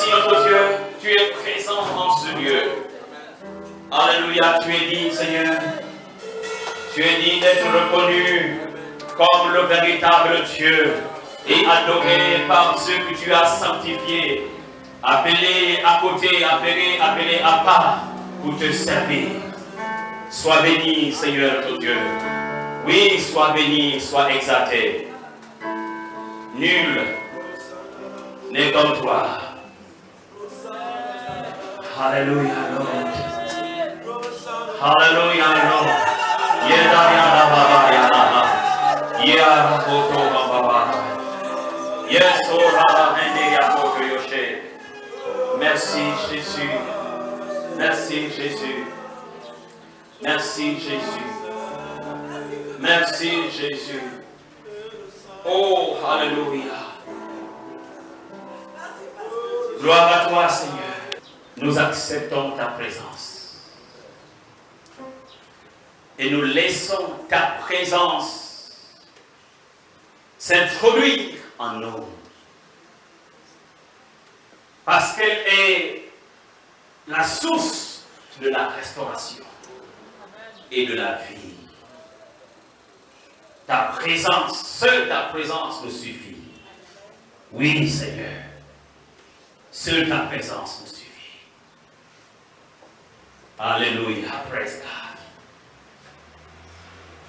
Merci notre Dieu, tu es présent en ce lieu. Alléluia, tu es digne Seigneur. Tu es digne d'être reconnu comme le véritable Dieu et adoré par ceux que tu as sanctifiés, appelés à côté, appelés à part pour te servir. Sois béni Seigneur notre Dieu. Oui, sois béni, sois exalté. Nul n'est comme toi. Alléluia, Lord. Alléluia, Lord. Merci Jésus. Merci Jésus. Merci Jésus. Merci Jésus. Oh, Alléluia. Gloire à toi, Seigneur. Nous acceptons ta présence. Et nous laissons ta présence s'introduire en nous. Parce qu'elle est la source de la restauration et de la vie. Ta présence, seule ta présence nous suffit. Oui, Seigneur. Seule ta présence nous suffit. Alléluia, praise God.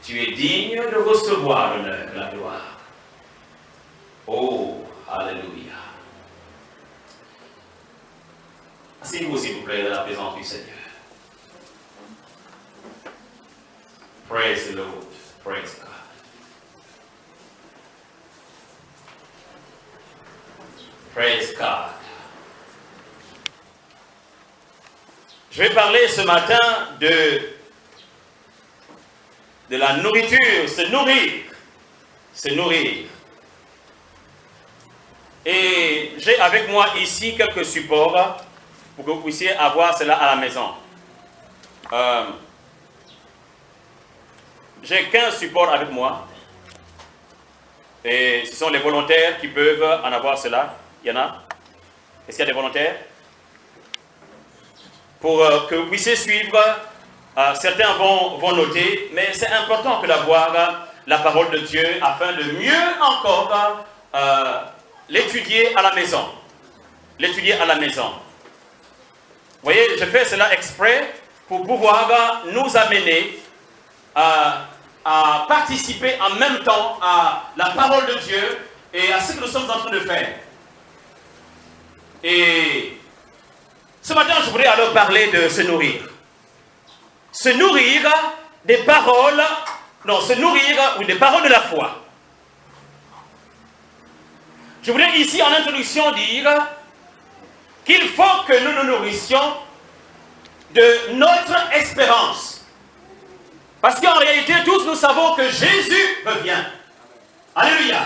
Tu es digne de recevoir l'honneur, la gloire. Oh, alléluia. Asseyez-vous s'il vous plaît dans la présence du Seigneur. Praise the Lord, praise God. Praise God. Je vais parler ce matin de la nourriture, se nourrir. Se nourrir. Et j'ai avec moi ici quelques supports pour que vous puissiez avoir cela à la maison. J'ai 15 supports avec moi. Et ce sont les volontaires qui peuvent en avoir cela. Il y en a? Est-ce qu'il y a des volontaires? Pour que vous puissiez suivre, certains vont noter, mais c'est important que d'avoir la parole de Dieu afin de mieux encore l'étudier à la maison. L'étudier à la maison. Vous voyez, je fais cela exprès pour pouvoir nous amener à participer en même temps à la parole de Dieu et à ce que nous sommes en train de faire. Et ce matin, je voudrais alors parler de se nourrir. Se nourrir des paroles, se nourrir des paroles de la foi. Je voudrais ici en introduction dire qu'il faut que nous nous nourrissions de notre espérance. Parce qu'en réalité, tous nous savons que Jésus revient. Alléluia.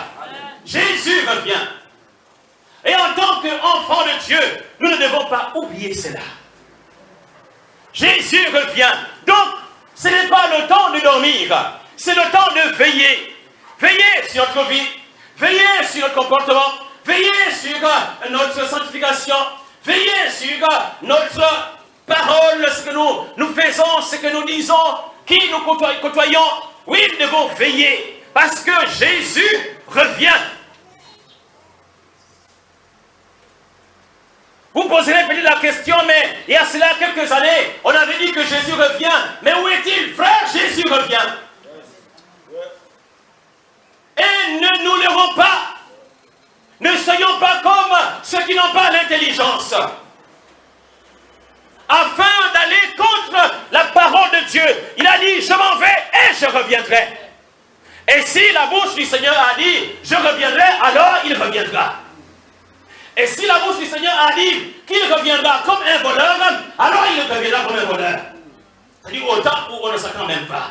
Jésus revient. Et en tant qu'enfants de Dieu, nous ne devons pas oublier cela. Jésus revient. Donc, ce n'est pas le temps de dormir. C'est le temps de veiller. Veiller sur notre vie. Veiller sur notre comportement. Veiller sur notre sanctification. Veiller sur notre parole, ce que nous faisons, ce que nous disons, qui nous côtoyons. Oui, nous devons veiller. Parce que Jésus revient. Vous poserez peut-être la question, mais il y a cela quelques années, on avait dit que Jésus revient. Mais où est-il, frère? Jésus revient. Et ne nous leurrons pas. Ne soyons pas comme ceux qui n'ont pas l'intelligence. Afin d'aller contre la parole de Dieu. Il a dit, je m'en vais et je reviendrai. Et si la bouche du Seigneur a dit, je reviendrai, alors il reviendra. Et si la bouche du Seigneur a dit qu'il reviendra comme un voleur, alors il reviendra comme un voleur. C'est-à-dire au temps où on ne s'attend même pas.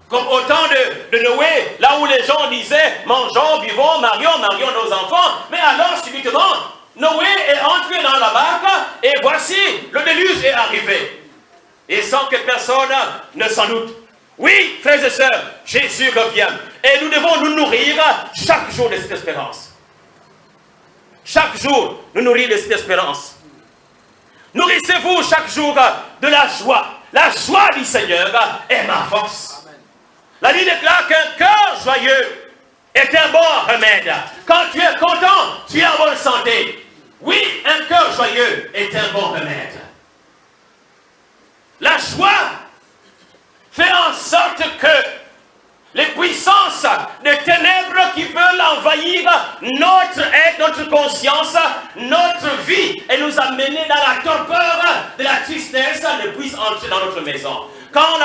Comme au temps de Noé, là où les gens disaient, mangeons, buvons, marions nos enfants. Mais alors, subitement, Noé est entré dans la barque et voici, le déluge est arrivé. Et sans que personne ne s'en doute. Oui, frères et sœurs, Jésus revient. Et nous devons nous nourrir chaque jour de cette espérance. chaque jour nous nourrir de cette espérance. Nourrissez-vous chaque jour de la joie. La joie du Seigneur est ma force. La Bible déclare qu'un cœur joyeux est un bon remède. Quand tu es content, tu es en bonne santé. Oui, un cœur joyeux est un bon remède. La joie fait en sorte que les puissances des ténèbres qui veulent envahir notre être, notre conscience, notre vie et nous amener dans la torpeur de la tristesse ne puissent entrer dans notre maison. Quand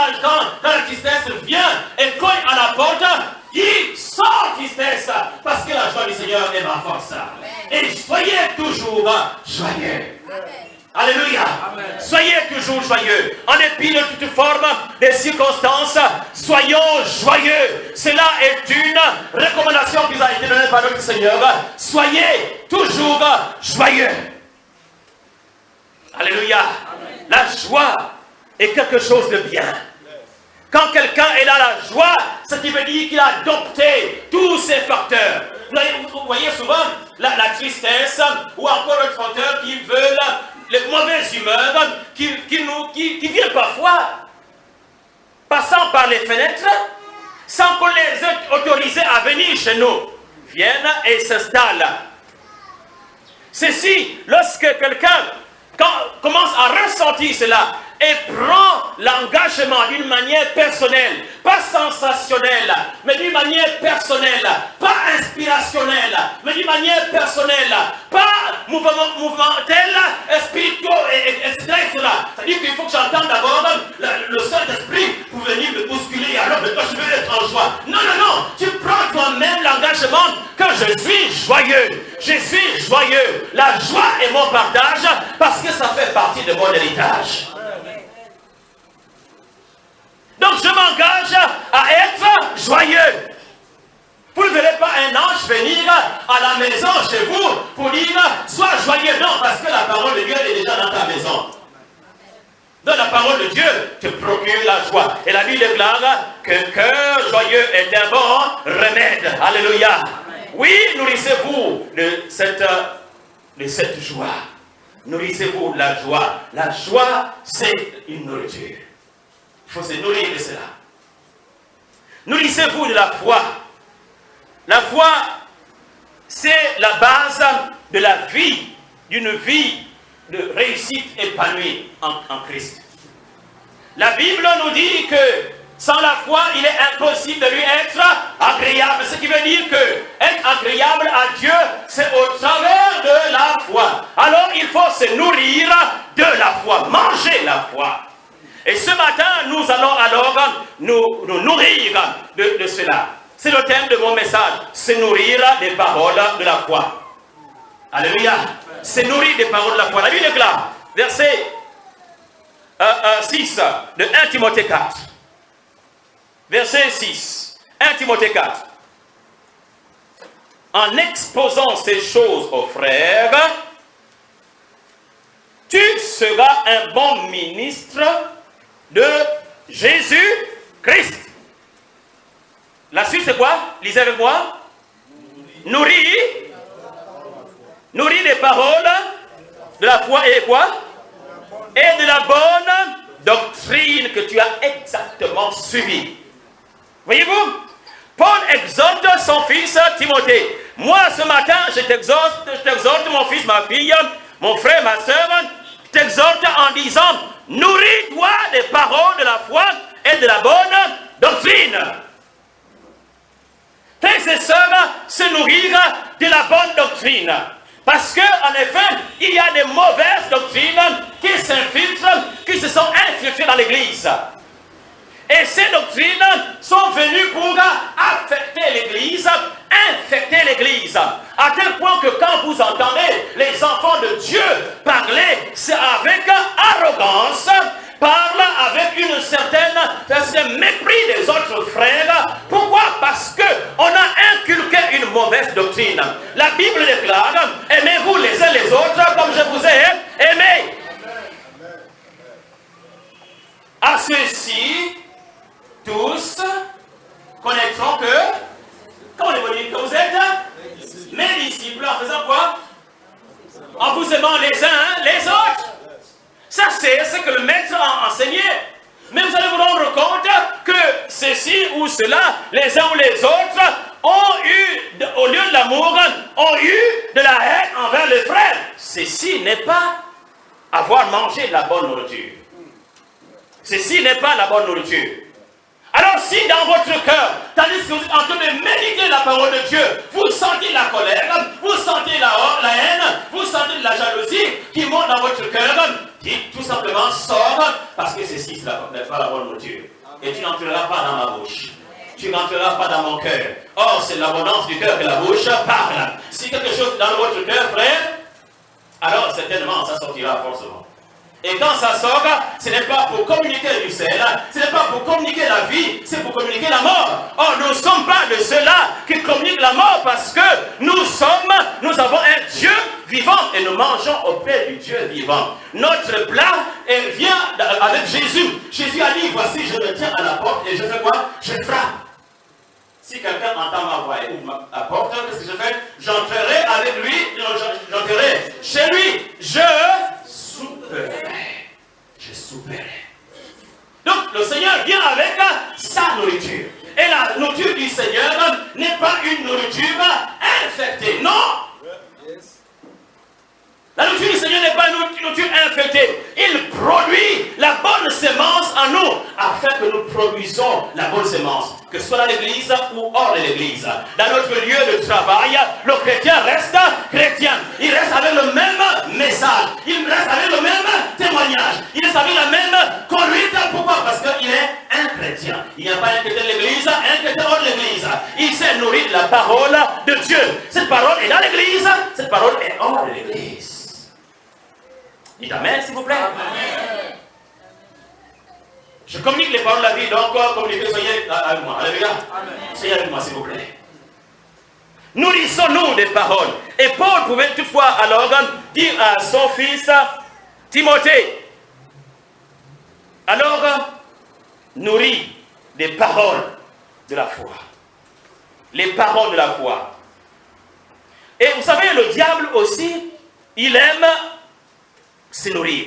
la tristesse vient et cogne à la porte, il sort tristesse parce que la joie du Seigneur est ma force. Et soyez toujours joyeux. Alléluia. Amen. Soyez toujours joyeux. En dépit de toute forme des circonstances, soyons joyeux. Cela est une recommandation qui nous a été donnée par notre Seigneur. Soyez toujours joyeux. Alléluia. Amen. La joie est quelque chose de bien. Quand quelqu'un est dans la joie, ce qui veut dire qu'il a adopté tous ces facteurs. Vous voyez souvent la tristesse ou encore le facteur qui veut les mauvaises humeurs qui viennent parfois, passant par les fenêtres, sans qu'on les ait autorisés à venir chez nous, viennent et s'installent. Ceci, lorsque quelqu'un commence à ressentir cela et prend l'engagement d'une manière personnelle, pas sensationnelle, mais d'une manière personnelle, pas inspirationnelle, mais d'une manière personnelle, pas mouvementelle, spirituelle, etc. C'est-à-dire qu'il faut que j'entende d'abord le Saint-Esprit pour venir me bousculer, alors je veux être en joie. Non, non, non, tu prends toi-même l'engagement que je suis joyeux. Je suis joyeux. La joie est mon partage parce que ça fait partie de mon héritage. Donc je m'engage à être joyeux. Vous ne verrez pas un ange venir à la maison chez vous pour dire sois joyeux. Non, parce que la parole de Dieu est déjà dans ta maison. Donc la parole de Dieu te procure la joie. Et la Bible déclare que cœur joyeux est un bon remède. Alléluia. Oui, nourrissez-vous de cette joie. Nourrissez-vous de la joie. La joie, c'est une nourriture. Il faut se nourrir de cela. Nourrissez-vous de la foi. La foi, c'est la base de la vie, d'une vie de réussite épanouie en Christ. La Bible nous dit que sans la foi, il est impossible de lui être agréable. Ce qui veut dire que être agréable à Dieu, c'est au travers de la foi. Alors, il faut se nourrir de la foi, manger la foi. Et ce matin, nous allons alors nous nourrir de cela. C'est le thème de mon message. Se nourrir des paroles de la foi. Alléluia. Se nourrir des paroles de la foi. La Bible déclare, verset 6 de 1 Timothée 4. Verset 6. 1 Timothée 4. En exposant ces choses aux frères, tu seras un bon ministre de Jésus-Christ. La suite c'est quoi? Lisez avec moi. Nourrir des paroles de la foi et quoi? Et de la bonne doctrine que tu as exactement suivie. Voyez-vous? Paul exhorte son fils Timothée. Moi ce matin je t'exhorte mon fils, ma fille, mon frère, ma soeur, je t'exhorte en disant: nourris-toi des paroles de la foi et de la bonne doctrine. Frères et sœurs, se nourrir de la bonne doctrine. Parce qu'en effet, il y a des mauvaises doctrines qui s'infiltrent, qui se sont infiltrées dans l'Église. Et ces doctrines sont venues pour affecter l'Église, infecter l'Église. À tel point que quand vous entendez les enfants de Dieu parler, c'est avec arrogance, parle avec une certaine mépris des autres frères. Pourquoi? Parce qu'on a inculqué une mauvaise doctrine. La Bible déclare: aimez-vous les uns les autres comme je vous ai aimés. À ceux-ci, tous connaîtront que, comment on dit que vous êtes mes disciples, en faisant quoi? devant les uns les autres. Ça, c'est ce que le maître a enseigné. Mais vous allez vous rendre compte que ceci ou cela, les uns ou les autres, ont eu, au lieu de l'amour, ont eu de la haine envers les frères. Ceci n'est pas avoir mangé de la bonne nourriture. Ceci n'est pas la bonne nourriture. Alors si dans votre cœur, tandis que vous êtes en train de méditer la parole de Dieu, vous sentez la colère, vous sentez la haine, vous sentez de la jalousie qui monte dans votre cœur, dites tout simplement sors, parce que ceci n'est pas la bonne nourriture. Et tu n'entreras pas dans ma bouche. Tu n'entreras pas dans mon cœur. Or, c'est l'abondance du cœur que la bouche parle. Si quelque chose est dans votre cœur, frère, alors certainement ça sortira forcément. Et quand ça sort, ce n'est pas pour communiquer du sel, ce n'est pas pour communiquer la vie, c'est pour communiquer la mort. Or, nous ne sommes pas de ceux-là qui communiquent la mort parce que nous avons un Dieu vivant et nous mangeons auprès du Dieu vivant. Notre plat vient avec Jésus. Jésus a dit, voici, je me tiens à la porte et je fais quoi? Je frappe. Si quelqu'un entend ma voix et ouvre la porte, qu'est-ce que je fais? J'entrerai avec lui, j'entrerai chez lui. Je souperai. Donc le Seigneur vient avec sa nourriture. Et la nourriture du Seigneur n'est pas une nourriture infectée. Non. La nourriture du Seigneur n'est pas une nourriture infectée. Il produit la bonne sémence en nous, afin que nous produisons la bonne sémence. Que ce soit dans l'église ou hors de l'église. Dans notre lieu de travail, le chrétien reste chrétien. Il reste avec le même message. Il reste avec le même témoignage. Il reste avec la même conduite. Pourquoi? Parce qu'il est un chrétien. Il n'y a pas un chrétien de l'église, un chrétien hors de l'église. Il s'est nourri de la parole de Dieu. Cette parole est dans l'église, cette parole est hors de l'église. Dites amen, s'il vous plaît. Amen. Je communique les paroles de la vie, donc communiquez, soyez avec moi. Alléluia. Soyez avec moi, s'il vous plaît. Nourrissons-nous des paroles. Et Paul pouvait toutefois alors dire à son fils Timothée, alors nourris des paroles de la foi. Les paroles de la foi. Et vous savez, le diable aussi, il aime se nourrir.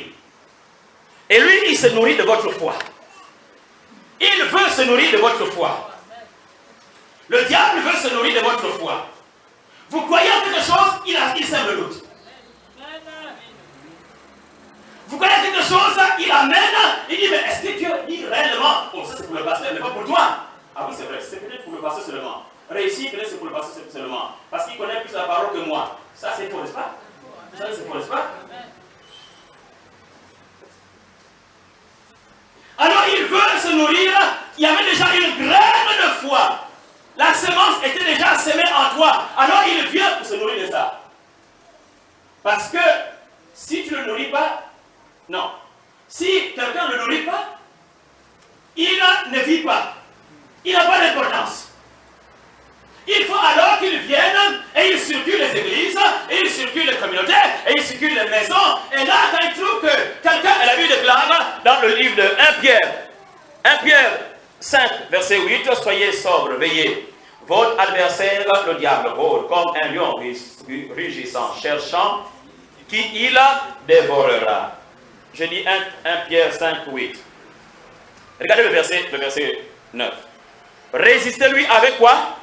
Et lui, il se nourrit de votre foi. Il veut se nourrir de votre foi. Le diable veut se nourrir de votre foi. Vous croyez en quelque chose, il sème le doute. Vous croyez en quelque chose, il amène, il dit, mais est-ce que Dieu dit réellement, bon, ça c'est pour le pasteur, mais pas pour toi. Ah oui, c'est vrai, c'est peut-être pour le pasteur seulement. Réussir, peut-être c'est pour le pasteur seulement. Parce qu'il connaît plus la parole que moi. Ça c'est faux, n'est-ce pas? Ça c'est faux, n'est-ce pas? Alors il veut se nourrir, il y avait déjà une graine de foi. La semence était déjà semée en toi. Alors il vient pour se nourrir de ça. Parce que si tu ne le nourris pas, non. Si quelqu'un ne le nourrit pas, il ne vit pas. Il n'a pas d'importance. Il faut alors qu'il vienne et il circule les églises, et il circule les communautés, et il circule les maisons. Et là, quand il trouve que quelqu'un, elle a vu déclare dans le livre de 1 Pierre 5, verset 8, soyez sobres, veillez. Votre adversaire, le diable, rôde comme un lion rugissant, cherchant qui il dévorera. Je dis 1 Pierre 5, 8. Regardez le verset 9. Résistez-lui avec quoi?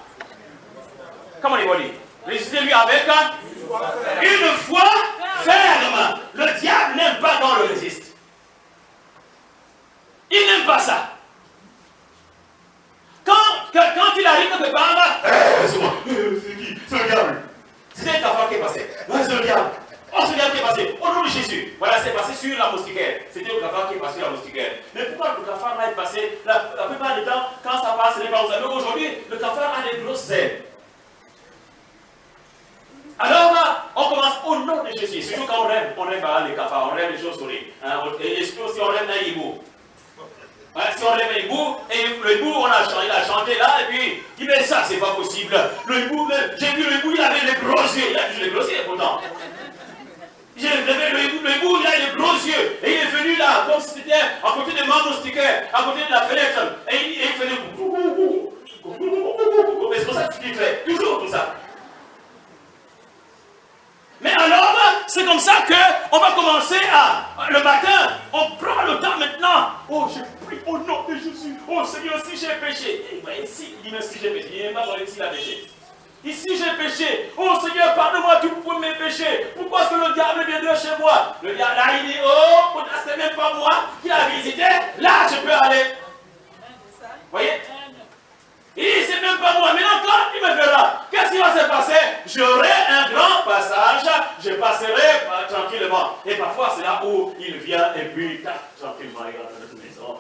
Comment il va dire? Résistez-lui avec une foi ferme. Le diable n'aime pas quand on le résiste. Il n'aime pas ça. Quand il arrive quelque part, c'est moi. C'est qui? C'est le diable. C'est un cafard qui est passé. C'est le diable. Oh, c'est le diable qui est passé. Au nom de Jésus. Voilà, c'est passé sur la moustiquaire. C'était le cafard qui est passé sur la moustiquaire. Mais pourquoi le cafard là est passé? La plupart du temps, quand ça passe, ce n'est pas aux amis. Aujourd'hui, le cafard a des grosses ailes. Alors là, on commence au nom de Jésus. Surtout quand on rêve à les cafards, on rêve les chauves-souris. Et surtout si on rêve un hibou. Si on rêve un hibou, et le hibou, il a chanté là, et puis il dit, mais ça, c'est pas possible. Le hibou, j'ai vu le hibou, il avait les gros yeux. Il a vu les gros yeux pourtant. J'ai vu le hibou, il a les gros yeux. Et il est venu là, comme si c'était à côté de ma moustiquaire, à côté de la fenêtre. Et il faisait. C'est pour ça que tu fais toujours tout ça. Mais alors, C'est comme ça qu'on va commencer le matin, on prend le temps maintenant. Oh, je prie au nom de Jésus. Oh Seigneur, si j'ai péché. Ici, il dit même si j'ai péché. Il n'est pas parlé s'il a péché. Ici j'ai péché. Oh Seigneur, pardonne-moi tous mes péchés. Pourquoi est-ce que le diable viendrait chez moi? Le diable là, il dit, oh, c'est même pas moi qui a visité. Là, je peux aller. Vous voyez? Il dit, c'est même pas moi. Maintenant, quand il me verra, qu'est-ce qui va se passer? J'aurai un grand passage. Je passerai tranquillement. Et parfois, c'est là où il vient et puis, tranquillement, il rentre dans notre maison.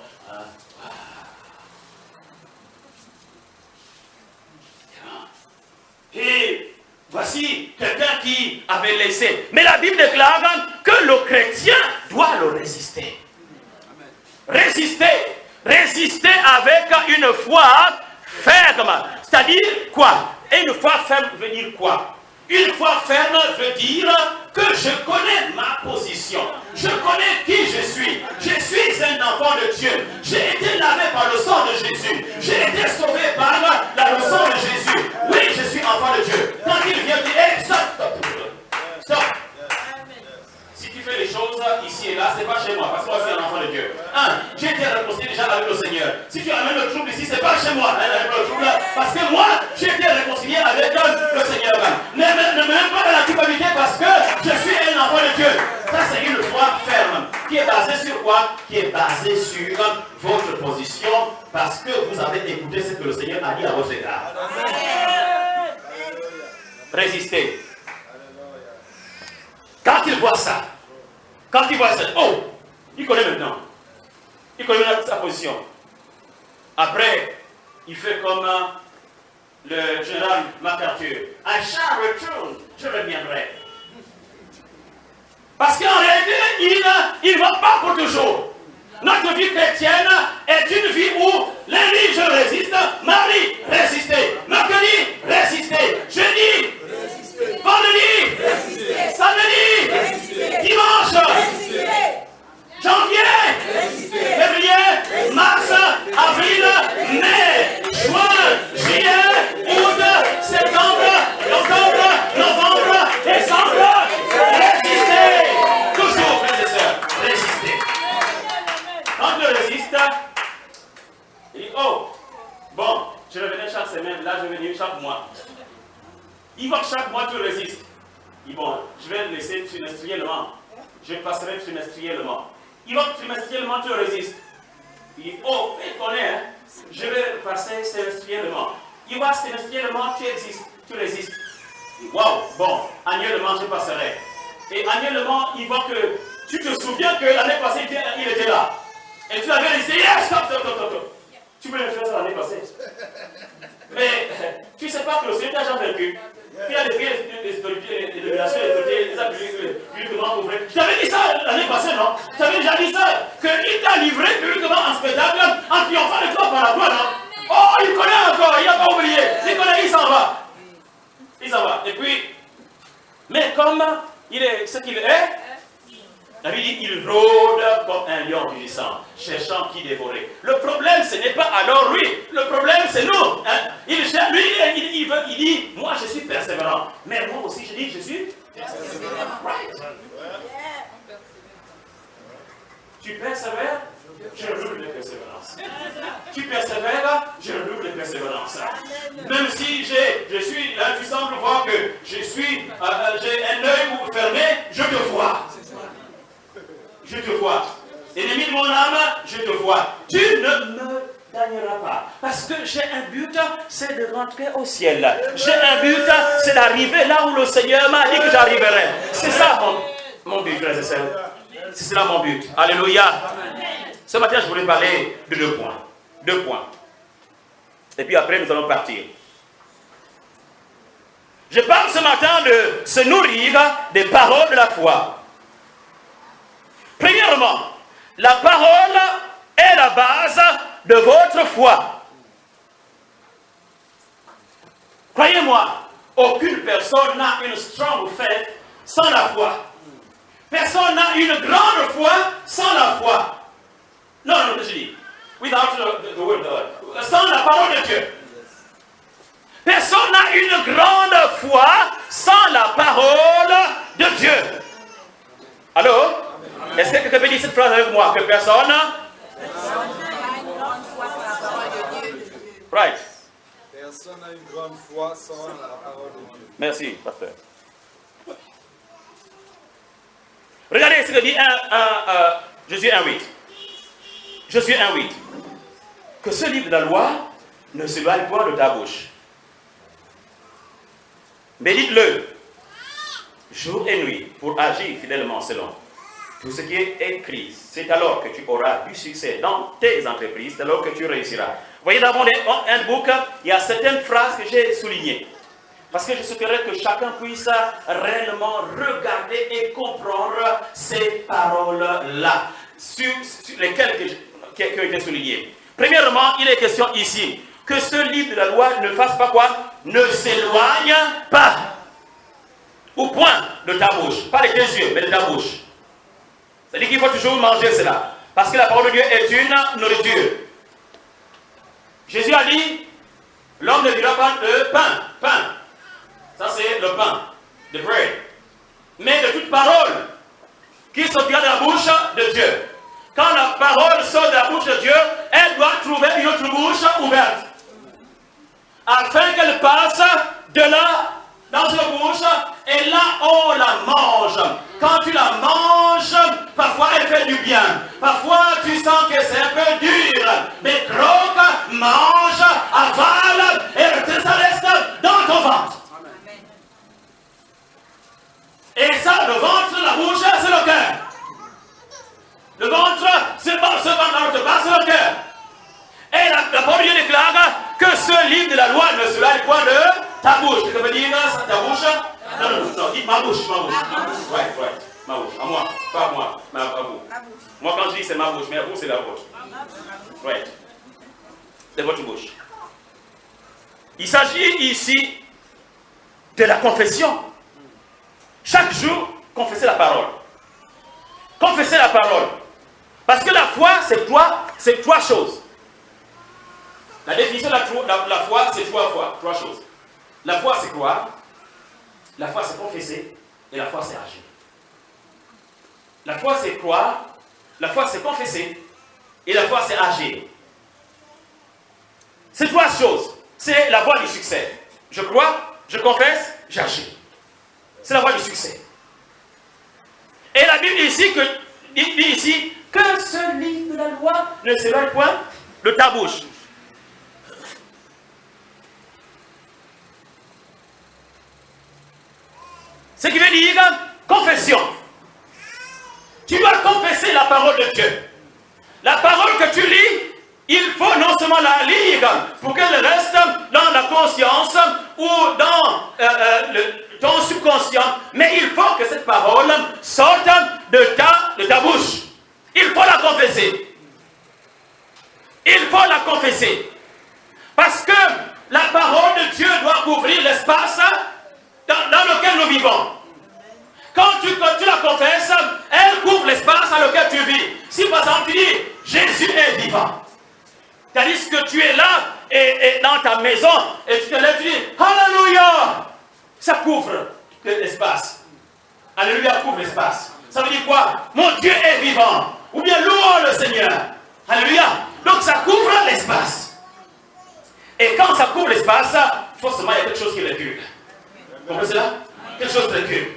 Et voici quelqu'un qui avait laissé. Mais la Bible déclare que le chrétien doit le résister. Résister. Résister avec une foi ferme. C'est-à-dire quoi? Et une foi ferme veut dire quoi? Une foi ferme veut dire que je connais ma position. Je connais qui je suis. Je suis un enfant de Dieu. J'ai été lavé par le sang de Jésus. J'ai été sauvé par le sang de Jésus. Oui, je suis enfant de Dieu. Quand il vient dire, hey, stop, stop, stop. Si tu fais les choses ici et là, c'est pas chez moi, parce que moi je suis un enfant de Dieu. J'ai été réconcilié déjà avec le Seigneur. Si tu amènes le trouble ici, c'est pas chez moi, avec le trouble, parce que moi, j'ai été réconcilié avec le Seigneur. Ne me mets pas dans la culpabilité parce que je suis un enfant de Dieu. Ça, c'est une foi ferme. Qui est basée sur quoi? Qui est basée sur votre position, parce que vous avez écouté ce que le Seigneur a dit à votre égard. Résistez. Quand il voit ça, oh, il connaît maintenant. Il connaît sa position. Après, il fait comme le général MacArthur. I shall return. Je reviendrai. Parce qu'en réalité, il ne va pas pour toujours. Notre vie chrétienne est une vie où lundi, je résiste, mardi, résister, mercredi, résister, jeudi, résister. Vendredi, résister. Samedi, résister. Dimanche, résister. Janvier, résister. Février, mars, avril, mai, juin, juillet, août, septembre, octobre, novembre, décembre, résister. Toujours, frères et sœurs, résister. Quand je résiste, il dit, oh, bon, je revenais chaque semaine, là je venais chaque mois. Il voit que chaque mois tu résistes. Il dit, bon, je vais le laisser trimestriellement. Je passerai trimestriellement. Il voit que trimestriellement tu résistes. Il dit, oh, tu connais, hein? Je vais passer semestriellement. Il voit que semestriellement tu existes, tu résistes. Il dit, waouh, bon, annuellement je passerai. Et annuellement, il voit que tu te souviens que l'année passée il était là. Et tu l'avais résisté, yes, stop. Tu peux le faire ça l'année passée. Mais tu ne sais pas que le Seigneur t'a déjà vaincu. Il a défié les autorités, les dominations, les autorités, les appuis publiquement pour vrai. Je t'avais dit ça l'année passée, non? Je t'avais déjà dit ça. Qu'il t'a livré publiquement en spectacle en triomphant de toi par la toi, non? Oh, il connaît encore, il n'a pas oublié. Il connaît, il s'en va. Il s'en va. Et puis, mais comme il est ce qu'il est, la Bible dit, il rôde comme un lion rugissant, cherchant qui dévorer. Le problème, ce n'est pas alors lui. Le problème, c'est nous. Hein? Il dit, moi, je suis persévérant. Mais moi aussi, je dis, je suis persévérant. Right. Tu persévères, je renouvelle la persévérance. Tu persévères, je renouvelle la persévérance. Même si je suis là, tu sembles voir que j'ai un œil fermé, je te vois. Je te vois. Ennemi de mon âme, je te vois. Tu ne me gagneras pas. Parce que j'ai un but, c'est de rentrer au ciel. J'ai un but, c'est d'arriver là où le Seigneur m'a dit que j'arriverai. C'est ça mon but, frères et sœurs. C'est cela mon but. Alléluia. Ce matin, je voulais parler de 2 points. 2 points. Et puis après, nous allons partir. Je parle ce matin de se nourrir des paroles de la foi. Premièrement, la parole est la base de votre foi. Croyez-moi, aucune personne n'a une strong faith sans la foi. Personne n'a une grande foi sans la foi. Non, je dis, without the word, sans la parole de Dieu. Personne n'a une grande foi sans la parole de Dieu. Allô? Est-ce que quelqu'un peut dire cette phrase avec moi? Que personne? Right. Personne n'a une grande foi sans la parole de Dieu. Merci, pasteur. Regardez ce que dit Jésus 1:8. Jésus 1:8. Que ce livre de la loi ne s'éloigne point de ta bouche. Médite-le jour et nuit pour agir fidèlement selon tout ce qui est écrit. C'est alors que tu auras du succès dans tes entreprises, c'est alors que tu réussiras. Vous voyez, dans mon handbook, il y a certaines phrases que j'ai soulignées. Parce que je souhaiterais que chacun puisse réellement regarder et comprendre ces paroles-là, sur lesquelles qui ont été soulignées. Premièrement, il est question ici que ce livre de la loi ne fasse pas quoi? Ne s'éloigne pas. Au point de ta bouche. Pas de tes yeux, mais de ta bouche. C'est-à-dire qu'il faut toujours manger cela. Parce que la parole de Dieu est une nourriture. Jésus a dit, l'homme ne vivra pas de pain. Ça c'est le pain, the bread. Mais de toute parole qui sortira de la bouche de Dieu. Quand la parole sort de la bouche de Dieu, elle doit trouver une autre bouche ouverte. Afin qu'elle passe de là dans une bouche, et là on la mange. Quand tu la manges, parfois elle fait du bien. Parfois tu sens que c'est un peu dur. Mais croque, mange, avale, et ça reste dans ton ventre. Et ça, le ventre, la bouche, c'est le cœur. Le ventre, c'est le bas, c'est le cœur. Et la parole de Dieu déclare que ce livre de la loi ne se lâche point de ta bouche. Qu'est-ce que ça veut dire, ça, ta bouche? Non, dites ma bouche. Ouais, ma bouche. À moi, pas à moi, mais à vous. Moi, quand je dis c'est ma bouche, mais à vous, c'est la vôtre. Ouais. C'est votre bouche. Il s'agit ici de la confession. Chaque jour, confesser la parole. Confesser la parole. Parce que la foi, c'est trois choses. La définition de la foi, c'est trois choses. La foi, c'est croire. La foi, c'est confesser. Et la foi, c'est agir. La foi, c'est croire. La foi, c'est confesser. Et la foi, c'est agir. Ces trois choses, c'est la voie du succès. Je crois, je confesse, j'agis. C'est la voie du succès. Et la Bible dit ici que ce livre de la loi ne s'éloigne point de ta bouche. Ce qui veut dire confession. Tu dois confesser la parole de Dieu. La parole que tu lis, il faut non seulement la lire pour qu'elle reste dans la conscience ou dans ton subconscient, mais il faut que cette parole sorte de ta bouche. Il faut la confesser. Il faut la confesser. Parce que la parole de Dieu doit couvrir l'espace dans lequel nous vivons. Quand tu la confesses, elle couvre l'espace dans lequel tu vis. Si par exemple tu dis, Jésus est vivant, c'est-à-dire que tu es là et dans ta maison, et tu te lèves, tu dis, Alléluia, ça couvre l'espace. Alléluia couvre l'espace. Ça veut dire quoi? Mon Dieu est vivant. Ou bien louons le Seigneur. Alléluia. Donc ça couvre l'espace. Et quand ça couvre l'espace, forcément il y a quelque chose qui recule. Vous comprenez cela? Quelque chose recule.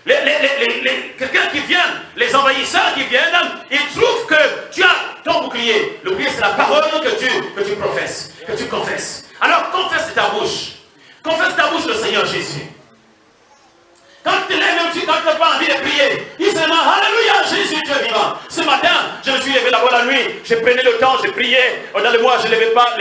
Quelqu'un qui vient, les envahisseurs qui viennent, ils trouvent que tu as ton bouclier. Le bouclier, c'est la parole que tu professes, que tu confesses. Alors confesse de ta bouche. Confesse de ta bouche le Seigneur Jésus. Quand tu te lèves, quand tu n'as pas envie de prier, dis seulement Alléluia, Jésus, tu es vivant. Ce matin, je me suis levé là-bas la nuit, j'ai pris le temps, j'ai prié. Dans le mois, je ne levais pas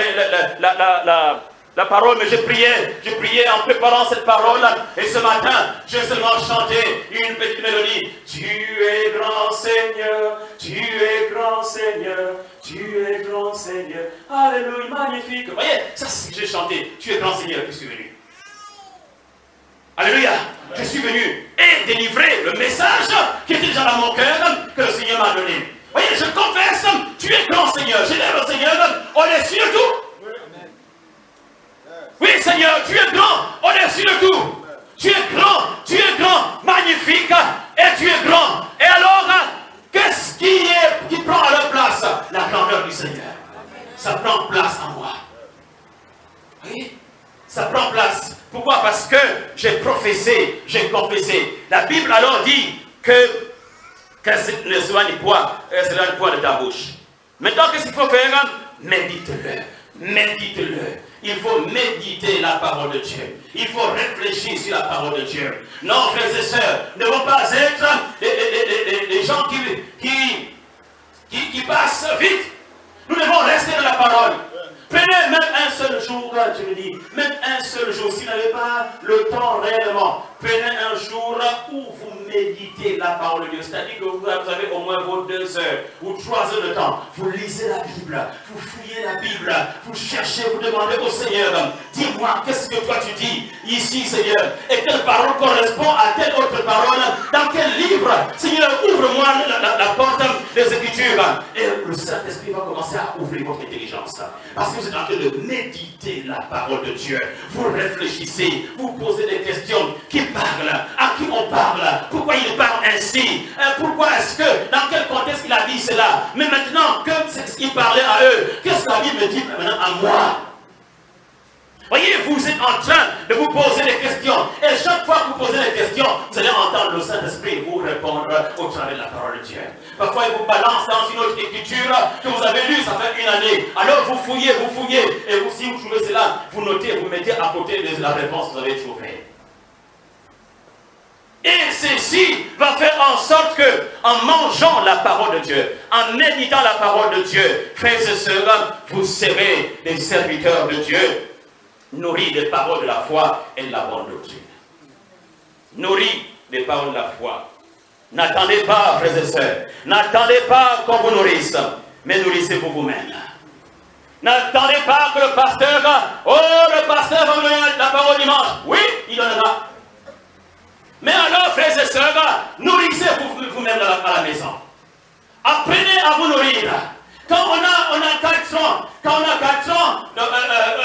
la parole, mais j'ai prié en préparant cette parole. Et ce matin, j'ai seulement chanté une petite mélodie. Tu es grand Seigneur, tu es grand Seigneur, tu es grand Seigneur. Alléluia, magnifique. Vous voyez, ça c'est ce que j'ai chanté. Tu es grand Seigneur, je suis venu. Alléluia, je suis venu et délivrer le message qui était déjà dans mon cœur que le Seigneur m'a donné. Vous voyez, je confesse, tu es grand Seigneur. J'élève le Seigneur, on est sur tout. Oui, Seigneur, tu es grand, on est sur tout. Tu es grand, magnifique. et tu es grand. Et alors, qu'est-ce qui prend à leur place? La grandeur du Seigneur. Ça prend place en moi. Oui, ça prend place. Pourquoi? Parce que j'ai professé, j'ai confessé. La Bible alors dit que ne s'éloigne point de ta bouche. Maintenant, qu'est-ce qu'il faut faire? Médite-le. Médite-le. Il faut méditer la parole de Dieu. Il faut réfléchir sur la parole de Dieu. Non, frères et sœurs, ne devons pas être des gens qui passent vite. Nous devons rester dans la parole. Prenez même un seul jour, je me dis, même un seul jour, si vous n'avez pas le temps réellement, prenez un jour où vous méditez la parole de Dieu. C'est-à-dire que vous avez au moins vos 2 heures ou 3 heures de temps. Vous lisez la Bible, vous fouillez la Bible, vous cherchez, vous demandez au Seigneur, dis-moi, qu'est-ce que toi tu dis ici, Seigneur? Et quelle parole correspond à telle autre parole? Dans quel livre? Seigneur, ouvre-moi la porte des Écritures. Et le Saint-Esprit va commencer à ouvrir votre intelligence. Parce que vous êtes en train de méditer la parole de Dieu. Vous réfléchissez, vous posez des questions. Qui parle? À qui on parle? Pourquoi il parle ainsi? Pourquoi est-ce que, dans quel contexte il a dit cela? Mais maintenant, que c'est ce qu'il parlait à eux, qu'est-ce que la Bible me dit maintenant à moi? Voyez, vous êtes en train de vous poser des questions. Et chaque fois que vous posez des questions, vous allez entendre le Saint-Esprit vous répondre au travers de la parole de Dieu. Parfois, il vous balance dans une autre écriture que vous avez lue, ça fait 1 année. Alors, vous fouillez. Et vous, si vous trouvez cela, vous notez, vous mettez à côté de la réponse que vous avez trouvée. Et ceci va faire en sorte que, en mangeant la parole de Dieu, en méditant la parole de Dieu, frères et sœurs, vous serez des serviteurs de Dieu, nourris des paroles de la foi et de la bonne doctrine. Nourris des paroles de la foi. N'attendez pas, frères et sœurs, n'attendez pas qu'on vous nourrisse, mais nourrissez-vous vous-même. N'attendez pas que le pasteur va vous donner la parole dimanche. Oui, il donnera. Mais alors, frères et sœurs, nourrissez-vous vous-même à la maison. Apprenez à vous nourrir. Quand on a 4 ans,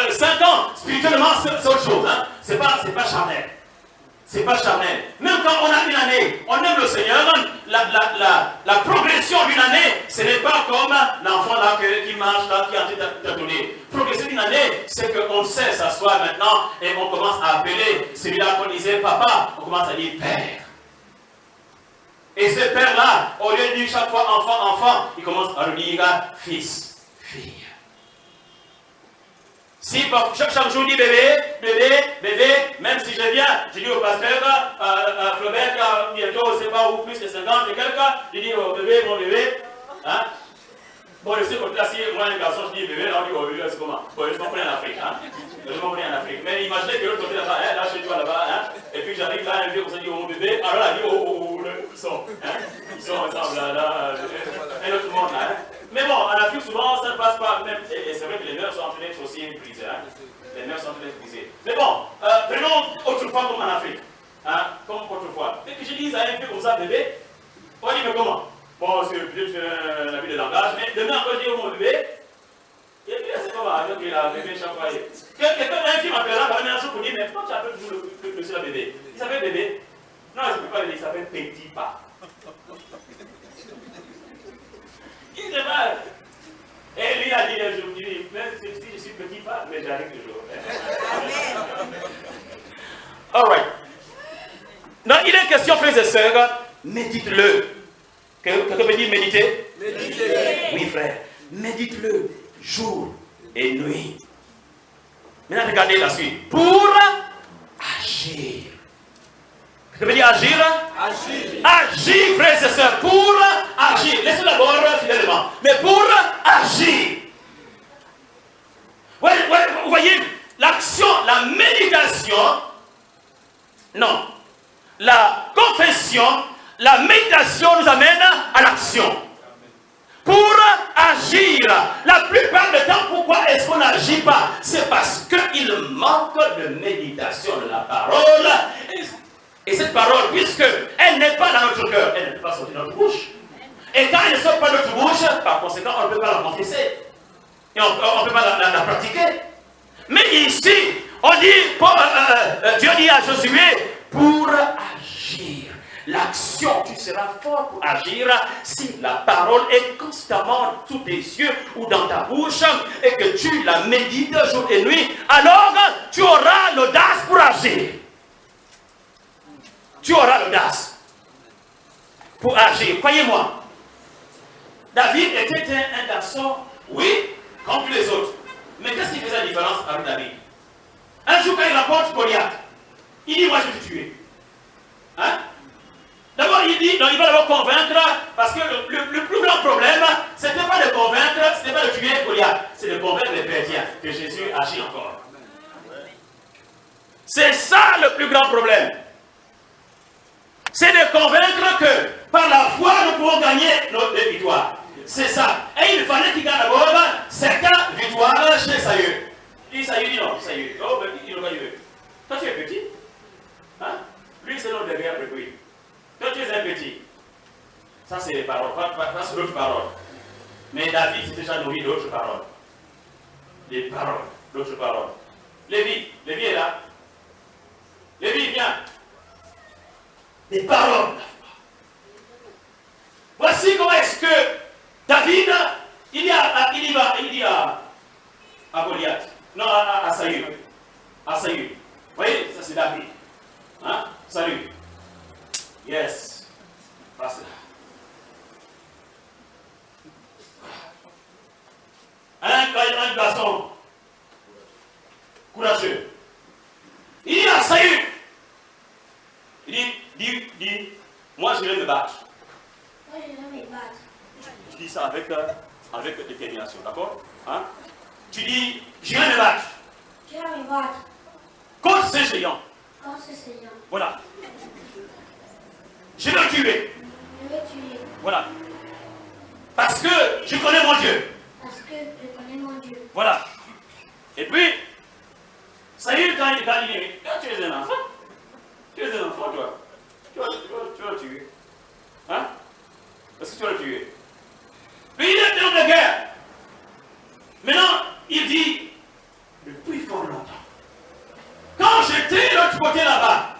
5 ans, spirituellement, c'est autre chose. Hein? C'est pas charnel. C'est pas charnel. Même quand on a 1 année, on aime le Seigneur, la progression d'une année, ce n'est pas comme l'enfant là qui marche là, qui est en train de tâtonner. Progression d'une année, c'est qu'on sait s'asseoir maintenant et on commence à appeler celui-là qu'on disait papa, on commence à dire père. Et ce père-là, au lieu de dire chaque fois enfant, il commence à le dire fils, fille. Si chaque jour dit bébé, même si je viens, je dis au pasteur, Flaubert, bientôt, je ne sais pas où, plus de 50 et quelqu'un, je dis oh, bébé, mon bébé. Hein? Bon, je sais que là, si moi, un garçon, je dis bébé, là, on dit oh, bébé, c'est comment? Bon, je comprends en Afrique. Hein? Je comprends en Afrique. Mais imaginez que l'autre côté là-bas, hein, là, chez toi là-bas, hein? Et puis j'arrive là, un vieux, on se dit oh, mon bébé, alors là, il dit oh, ils sont ensemble là, et l'autre monde là. Hein? Mais bon, en Afrique, souvent, ça ne passe pas même. Et c'est vrai que les mœurs sont en train d'être aussi brisées. Hein? Les mœurs sont en train d'être brisées. Mais bon, prenons autrefois comme en Afrique. Hein? Comme autrefois. Dès que je dis à un peu comme ça, bébé, on dit mais comment? Bon, c'est peut-être un habit de langage, mais demain, quand je dis oh, mon bébé, et puis c'est comment? Donc il a bébé chaque fois. Quelqu'un, un film appellera par un jour pour dire mais pourquoi tu appelles toujours le bébé? Il s'appelle bébé? Non, il ne s'appelle pas bébé, il s'appelle petit pas. Il se bat. Et lui a dit un jour, même si je suis petit pas, mais j'arrive toujours. All right. Donc il est question, frères et sœurs, médite-le. Quelqu'un peut dire méditer? Méditer. Oui, frère. Médite-le jour et nuit. Maintenant, regardez la suite. Pour agir. Ça veut dire agir? Agir. Agir, frères et sœurs, pour agir. Laissez d'abord fidèlement. Mais pour agir. Vous voyez, l'action, la méditation, non. La confession, la méditation nous amène à l'action. Pour agir. La plupart du temps, pourquoi est-ce qu'on n'agit pas? C'est parce qu'il manque de méditation de la parole. Et cette parole, puisqu'elle n'est pas dans notre cœur, elle ne peut pas sortir de notre bouche. Et quand elle ne sort pas de notre bouche, par conséquent, on ne peut pas la confesser. Et on ne peut pas la pratiquer. Mais ici, on dit, Dieu dit à Josué, pour agir. l'action. Tu seras fort pour agir si la parole est constamment sous tes yeux ou dans ta bouche et que tu la médites jour et nuit. Alors, tu auras l'audace pour agir. Tu auras l'audace pour agir. Croyez-moi, David était un garçon, oui, comme tous les autres. Mais qu'est-ce qui faisait la différence avec David? Un jour, quand il rapporte Goliath, il dit, moi je vais te tuer. Hein? D'abord, il dit, non, il va d'abord convaincre, parce que le plus grand problème, ce n'était pas de convaincre, ce n'était pas de tuer Goliath, c'est de convaincre les chrétiens que Jésus agit encore. C'est ça le plus grand problème. C'est de convaincre que par la foi, nous pouvons gagner notre victoire. C'est ça. Et il fallait qu'il gagne d'abord cette victoire chez Saül. Il dit Saül, dit non, Saül. Oh, ben, il n'a pas eu. Toi, tu es petit. Hein? Lui, c'est l'autre derrière le bruit. Toi, tu es un petit. Ça, c'est les paroles. Pas sur d'autres paroles. Mais David s'est déjà nourri d'autres paroles. Des paroles, d'autres paroles. Lévi est là. Lévi, viens. Des paroles. Voici comment est-ce que David, il dit à Goliath. Non, à Saül. À Saül. Vous voyez, ça c'est David. Hein? Salut. Yes. Passe là. Un garçon courageux. Il dit à Saül. Il dit, moi je vais me battre. Moi je vais me battre. Tu dis ça avec détermination, d'accord? Hein? Tu dis, je vais me battre. Je vais me battre. Contre ces géants. Contre ces géants. Voilà. Je vais le tuer. Je vais tuer. Voilà. Parce que je connais mon Dieu. Parce que je connais mon Dieu. Voilà. Et puis, Saül, quand il dit, tu es un enfant. Tu es un enfant, toi. Tu vas le tuer. Hein? Est-ce que tu vas le tuer? Puis il est un homme de guerre. Maintenant, il dit, depuis fort longtemps, quand j'étais de l'autre côté là-bas,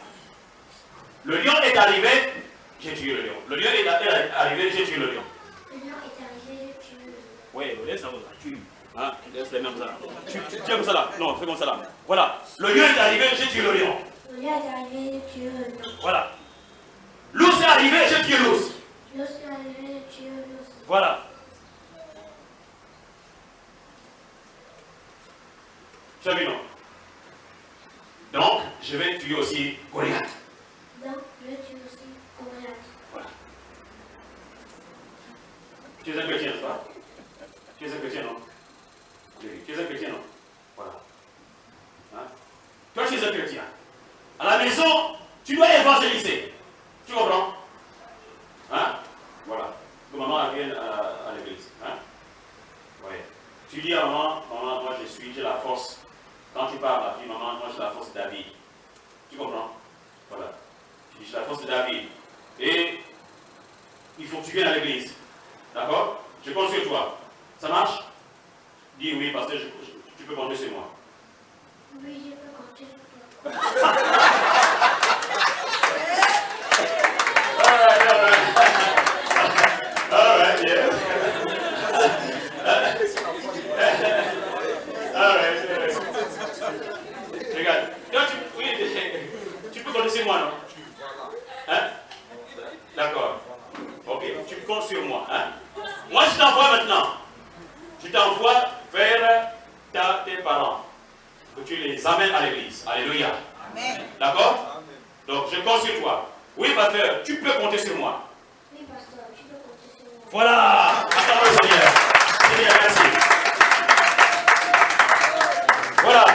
le lion est arrivé, j'ai tué le lion. Le lion est arrivé, j'ai tué le lion. Le lion est arrivé, j'ai tué le lion. Oui, laisse ça, tu. Hein? Laisse les mêmes ça. Tu es comme ça là. Non, fais comme ça là. Voilà. Le lion est arrivé, j'ai tué le lion. Le lion est arrivé, j'ai tué le lion. Voilà. L'ours est arrivé, j'ai tué l'ours. L'ours est arrivé, j'ai tué l'ours. Voilà. Tu as vu, non? Donc, je vais tuer aussi Goliath. Donc, je vais tuer aussi Goliath. Voilà. Tu es un chrétien, n'est-ce pas? Tu es un chrétien, non? Tu es un chrétien, non? Voilà. Hein? Toi, tu es un chrétien. À la maison, tu dois évangéliser. Tu comprends? Hein? Voilà. Que maman vienne à l'église. Hein? Oui. Tu dis à maman, moi j'ai la force. Quand tu parles, tu dis, maman, moi j'ai la force de David. Tu comprends? Voilà. Tu dis, j'ai la force de David. Et il faut que tu viennes à l'église. D'accord? Je compte sur toi. Ça marche? Dis oui, parce que tu peux compter sur moi. Oui, je peux compter sur toi. All right, yeah. All right. Regarde. Non, tu peux compter sur moi, non? Hein? D'accord. Ok, tu comptes sur moi. Hein? Moi, je t'envoie maintenant. Je t'envoie vers tes parents. Que tu les amènes à l'église. Alléluia. Amen. D'accord? Donc, je compte sur toi. Oui, pasteur, tu peux compter sur moi. Oui, pasteur, tu peux compter sur moi. Voilà. Attends le Seigneur. Seigneur, merci. Voilà.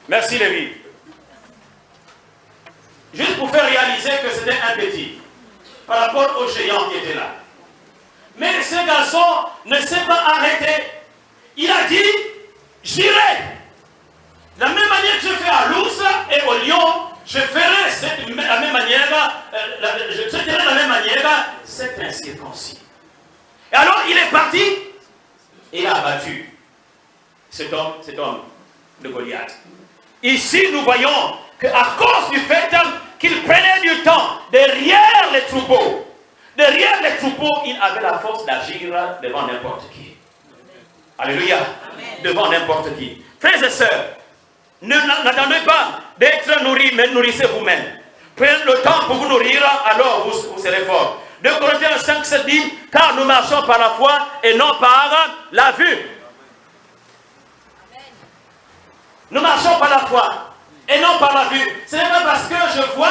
Merci, Lévi. Juste pour faire réaliser que c'était un petit par rapport aux géants qui étaient là. Mais ce garçon ne s'est pas arrêté. Il a dit, j'irai. De la même manière que je fais à l'ours et au lion, je ferai de la même manière, je traiterai de la même manière cet incirconcis. Et alors il est parti et il a abattu cet homme de Goliath. Ici nous voyons qu'à cause du fait qu'il prenait du temps derrière les troupeaux. Derrière les troupeaux, il avait la force d'agir devant n'importe qui. Alléluia. Devant n'importe qui. Frères et sœurs, n'attendez pas d'être nourris, mais nourrissez vous-même. Prenez le temps pour vous nourrir, alors vous serez forts. 2 Corinthiens 5, 7 dit, car nous marchons par la foi et non par la vue. Nous marchons par la foi et non par la vue. Ce n'est pas parce que je vois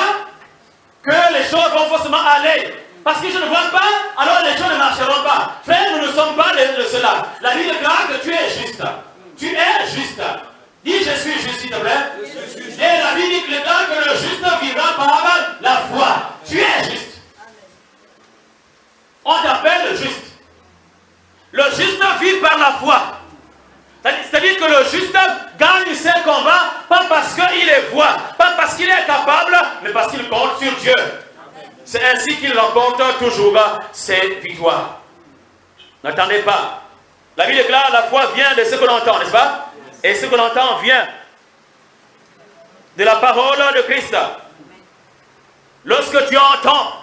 que les choses vont forcément aller. Parce que je ne vois pas, alors les choses ne marcheront pas. Frère, nous ne sommes pas de cela. La Bible déclare que tu es juste. Tu es juste. Dis, je suis juste, s'il te plaît. Et la Bible déclare que le juste vivra par la foi. Tu es juste. On t'appelle le juste. Le juste vit par la foi. C'est-à-dire que le juste gagne ses combats, pas parce qu'il les voit, pas parce qu'il est capable, mais parce qu'il compte sur Dieu. C'est ainsi qu'il remporte toujours ses victoires. N'attendez pas. La Bible déclare la foi vient de ce que l'on entend, n'est-ce pas? Et ce que l'on entend vient de la parole de Christ. Lorsque tu entends,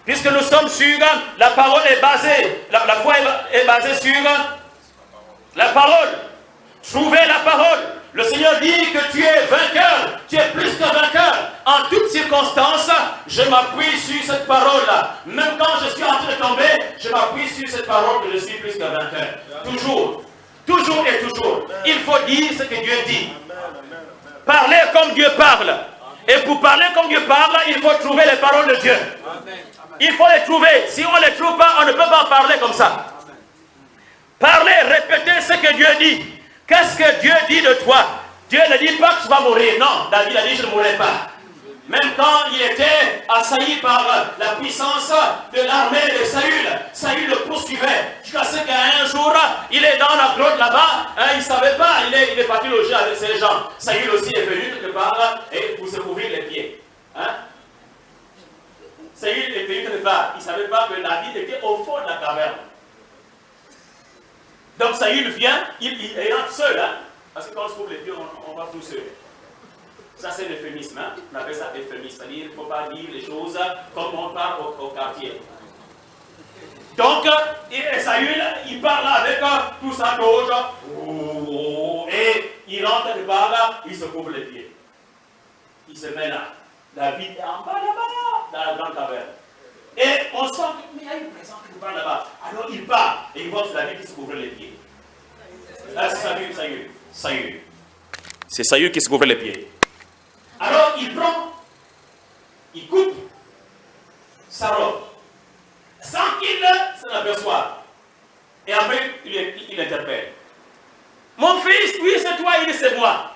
puisque nous sommes sur la parole est basée, la foi est basée sur la parole. Trouvez la parole. Le Seigneur dit que tu es vainqueur. Tu es plus que vainqueur. En toutes circonstances, je m'appuie sur cette parole-là. Même quand je suis en train de tomber, je m'appuie sur cette parole que je suis plus que vainqueur. Toujours. Toujours et toujours. Il faut dire ce que Dieu dit. Parler comme Dieu parle. Et pour parler comme Dieu parle, il faut trouver les paroles de Dieu. Il faut les trouver. Si on ne les trouve pas, on ne peut pas parler comme ça. Parler, répéter ce que Dieu dit. Qu'est-ce que Dieu dit de toi? Dieu ne dit pas que tu vas mourir. Non, David a dit je ne mourrai pas. Même quand il était assailli par la puissance de l'armée de Saül, Saül le poursuivait. Jusqu'à ce qu'un jour, il est dans la grotte là-bas, il ne savait pas, il est parti loger avec ses gens. Saül aussi est venu quelque part et pour se couvrir les pieds. Saül est venu quelque part, il ne savait pas que David était au fond de la caverne. Donc Saül vient, il rentre seul, parce que quand on se couvre les pieds, on va tout seul. Ça c'est l'euphémisme, on appelle ça euphémisme, c'est-à-dire qu'il ne faut pas dire les choses comme on parle au quartier. Donc, Saül, il parle avec tout sa gauche, et il rentre quelque part, il se couvre les pieds. Il se met là. David est en bas là-bas, dans la grande caverne. Et on sent qu'il y a une présence qui parle là-bas. Alors il part, et il voit David qui se couvre les pieds. Là, c'est Saül. C'est Saül qui se couvre les pieds. Alors il prend, il coupe sa robe, sans qu'il s'en aperçoive. Et après, il interpelle. Mon fils, oui, c'est toi, il dit c'est moi.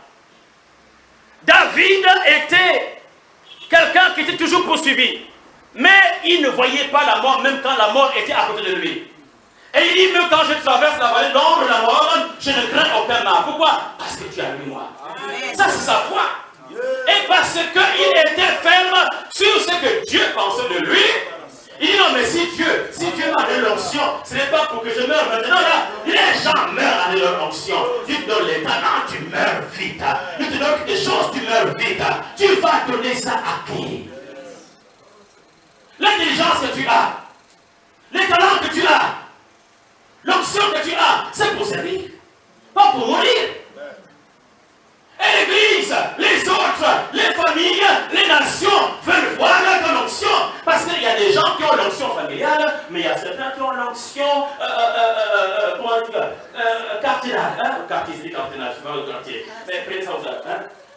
David était quelqu'un qui était toujours poursuivi. Mais il ne voyait pas la mort, même quand la mort était à côté de lui. Et il dit, même quand je traverse la vallée d'ombre de la mort, je ne crains aucun mal. Pourquoi? Parce que tu es avec moi. Ça, c'est sa foi. Et parce qu'il était ferme sur ce que Dieu pensait de lui, il dit non, mais si Dieu m'a donné l'onction, ce n'est pas pour que je meure maintenant. Là, les gens meurent avec leur onction. Tu te donnes les talents, tu meurs vite. Tu te donnes des choses, tu meurs vite. Tu vas donner ça à qui? L'intelligence que tu as, les talents que tu as, l'onction que tu as, c'est pour servir, pas pour mourir. Et l'Église, les autres, les familles, les nations veulent voir ton onction. Parce qu'il y a des gens qui ont l'onction familiale, mais il y a certains qui ont l'onction cardinale. Cardinale, je sais pas le quartier. Mais prenez ça aux autres.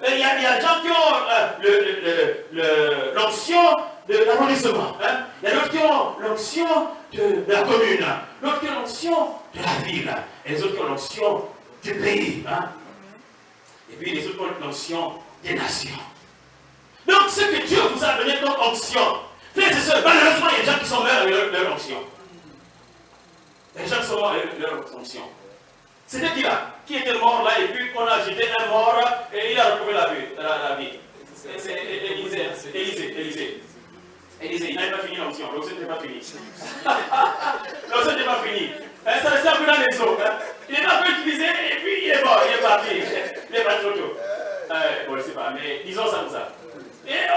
Il y a des gens qui ont l'onction de l'arrondissement. Il y a d'autres qui ont l'onction de la commune. D'autres qui ont l'onction de la ville. Et les autres qui ont l'onction du pays. Et puis les autres ont l'onction des nations. Donc ce que Dieu vous a donné comme onction, frères et sœurs, malheureusement il y a des gens qui sont morts avec leur onction. Les gens qui sont morts avec leur onction. C'était qui était mort là et puis on a jeté un mort et il a retrouvé la vie. C'est Élisée. Il n'avait pas fini l'onction, l'onction n'était pas fini. L'onction n'était pas fini. Ça restait un peu dans les eaux. Il n'est pas peu utilisé et puis il est mort, il est parti. Il est parti trop tôt. Bon, je ne sais pas, mais disons ça comme ça. Et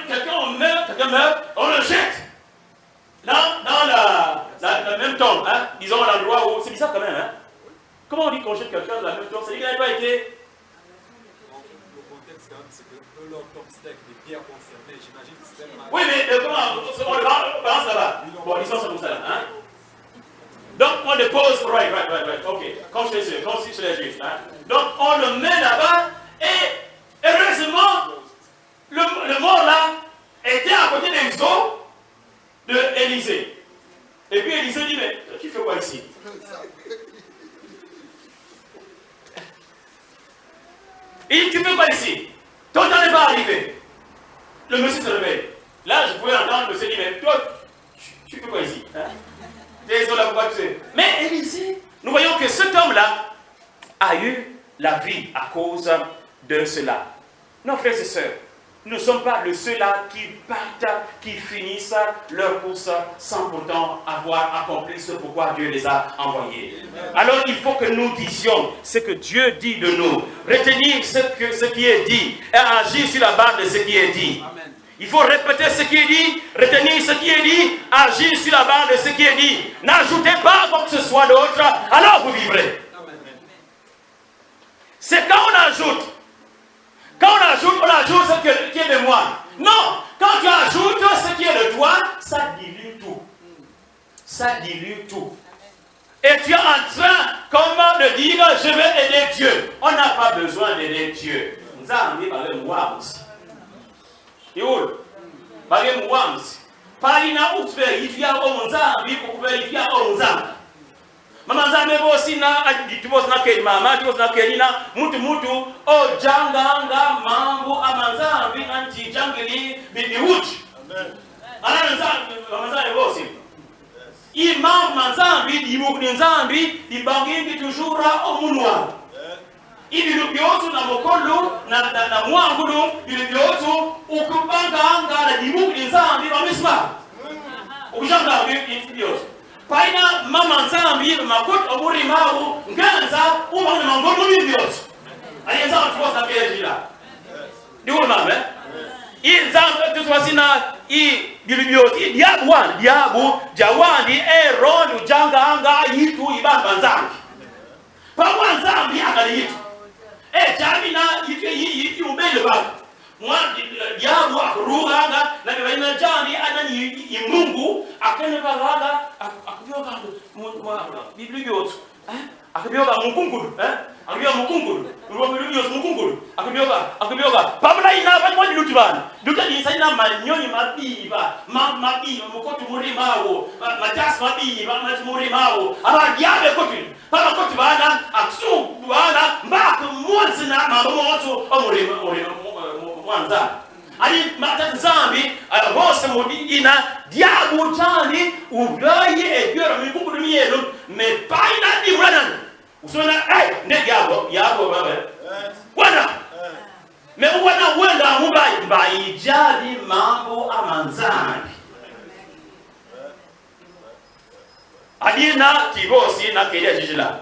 quelqu'un meurt, on le jette. Dans la même tombe, hein, disons l'endroit où. C'est bizarre quand même, hein. Comment on dit qu'on jette quelqu'un dans la même tombe? C'est-à-dire qu'il n'a pas été. Le contexte, quand même, c'est que eux, leur tombe, c'était avec des pierres confirmées. J'imagine que c'était. Oui, mais comment on le balance là-bas? Bon, disons ça comme ça, hein. Donc, on le pose, right, ok, comme chez les Juifs, hein. Donc, on le met là-bas, et heureusement, le mort là était à côté des os d'Élisée. Et puis Élisée dit, mais tu fais quoi ici? Il dit, tu fais quoi ici? Ton temps n'est pas arrivé. Le monsieur se réveille. Là, je pouvais entendre le monsieur dire, mais toi, tu fais quoi ici? Hein? Mais Élisée, nous voyons que cet homme-là a eu la vie à cause de cela. Nos frères et sœurs, nous ne sommes pas le ceux-là qui partent, qui finissent leur course sans pourtant avoir accompli ce pourquoi Dieu les a envoyés. Alors il faut que nous disions ce que Dieu dit de nous, retenir ce qui est dit et agir sur la base de ce qui est dit. Amen. Il faut répéter ce qui est dit, retenir ce qui est dit, agir sur la base de ce qui est dit. N'ajoutez pas quoi que ce soit d'autre, alors vous vivrez. C'est quand on ajoute ce qui est de moi. Non, quand tu ajoutes ce qui est de toi, ça dilue tout. Ça dilue tout. Et tu es en train, comment de dire, je vais aider Dieu. On n'a pas besoin d'aider Dieu. Nous avons dit, palina utverifiya omunzambi ukuverifiya omuzamba mama nzambe bosi na aditibos na keli mama tibos na keli na mutu ojanganga mambo amanzambi anti jangeli bibiwuchi amen ana nzambi mama nzambe bosi imam manzambi dibukni nzambi dibangi toujours omunwa ibintu byose na mukolo na mwangulu ibintu byose ukubanga na dibukni nzambi bamisma ukujanga ibintu byose paina mama nzambi makoti oburi mawu nganza umana mangono byose alianza kutoa sabejila ndiwo mama inzambi tuswasina bilibiyoti diabu jawandi eron ujanga yitu ibamba nzambi pawa nzambi akaliyitu jamina yitu umbele ba mwandi diabu akuruga na bina jani anani Mungu akenebalaga akubyoga bilibiyoti akubyoga mukungulu akubyoga mukungulu bilibiyoti mukungulu akubyoga pabula ina ba mwandi lutibana dukani sayina manyoni mabiba mukoti muri mawo matasi mabiba muri mawo abadiabe koti paba koti bana aksu bana mbaka mwanzi na mamoto omuri mwanza ali matazambi bose mudina diabu tani ubaye ebyoro mikungulu miyelo me paina dibranan usona ne diabo baba wana me wana wenda mubai jadi mambo amanzani adina tibosi na kelia jijila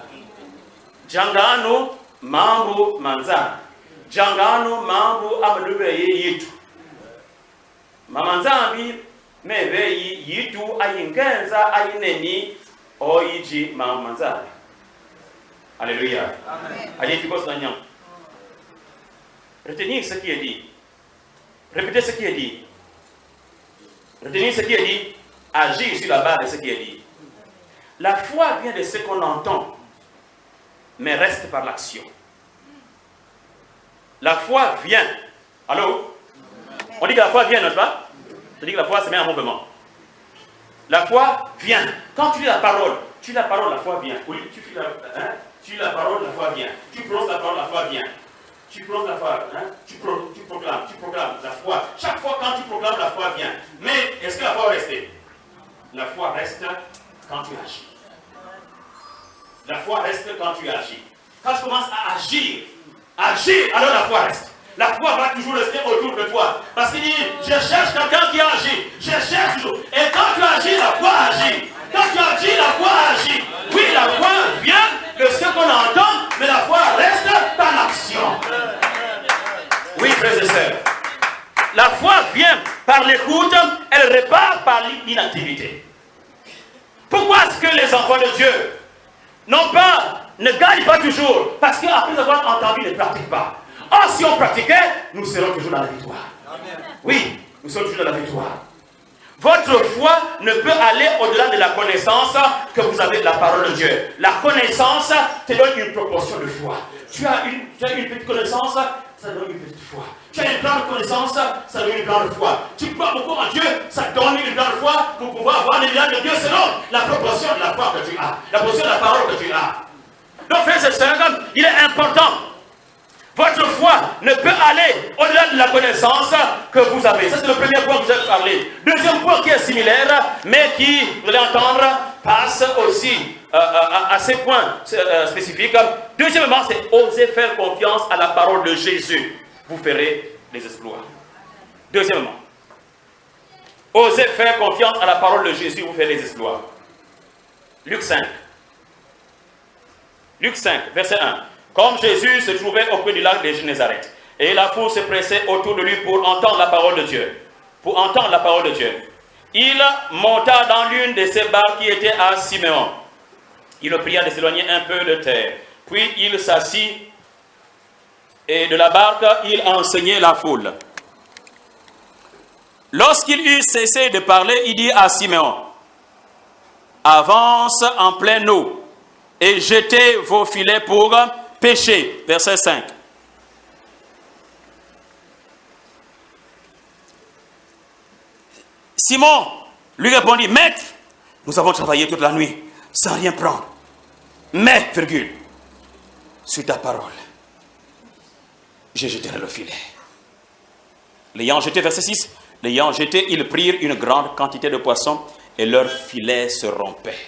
jangano mambo manzani jangano mambo amadube yitu mamanzambi mebe yitu ayingenza ayineni oyiji mamanzambi. Alléluia. Amen. Allez, tu bosses là. Retenir ce qui est dit. Répétez ce qui est dit. Retenir ce qui est dit. Agir sur la base de ce qui est dit. La foi vient de ce qu'on entend, mais reste par l'action. La foi vient. Allô? On dit que la foi vient, n'est-ce pas? On dit que la foi se met en mouvement. La foi vient. Quand tu lis la parole, la foi vient. Oui, tu lis la parole, la foi vient. Tu prononces la parole, la foi vient. Tu prononces la foi, tu proclames la foi. Chaque fois quand tu proclames, la foi vient. Mais est-ce que la foi va rester? La foi reste quand tu agis. La foi reste quand tu agis. Quand tu commences à agir, alors la foi reste. La foi va toujours rester autour de toi. Parce qu'il dit, je cherche quelqu'un qui agit. Je cherche toujours. Et quand tu agis, la foi agit. Quand tu agis, la foi agit. Oui, la foi vient de ce qu'on entend, mais la foi reste dans l'action. Oui, frères et sœurs. par l'écoute, elle répare par l'inactivité. Pourquoi est-ce que les enfants de Dieu ne gagnent pas toujours? Parce qu'après avoir entendu, ils ne pratiquent pas. Or, si on pratiquait, nous serons toujours dans la victoire. Amen. Oui, nous sommes toujours dans la victoire. Votre foi ne peut aller au-delà de la connaissance que vous avez de la parole de Dieu. La connaissance te donne une proportion de foi. Tu as une petite connaissance, ça donne une petite foi. Tu as une grande connaissance, ça donne une grande foi. Tu crois beaucoup en Dieu, ça donne une grande foi pour pouvoir avoir les miracles de Dieu selon la proportion de la foi que tu as, la proportion de la parole que tu as. Donc, frères et sœurs, il est important. Votre foi ne peut aller au-delà de la connaissance que vous avez. Ça, c'est le premier point que je vais parler. Deuxième point qui est similaire, mais qui, vous allez entendre, passe aussi à ces points spécifiques. Deuxièmement, c'est oser faire confiance à la parole de Jésus. Vous ferez des exploits. Deuxièmement, osez faire confiance à la parole de Jésus. Vous ferez des exploits. Luc 5. Luc 5, verset 1. Comme Jésus se trouvait au pied du lac de Génézareth, et la foule se pressait autour de lui pour entendre la parole de Dieu. Pour entendre la parole de Dieu. Il monta dans l'une de ces barques qui était à Siméon. Il le pria de s'éloigner un peu de terre. Puis il s'assit et de la barque, il enseignait la foule. Lorsqu'il eut cessé de parler, il dit à Siméon, « Avance en pleine eau et jetez vos filets pour pêcher. » Verset 5. Simon lui répondit, « Maître, nous avons travaillé toute la nuit sans rien prendre. Mais, virgule, sur ta parole, je jeterai le filet. » L'ayant jeté, verset 6, l'ayant jeté, ils prirent une grande quantité de poissons et leur filet se rompait.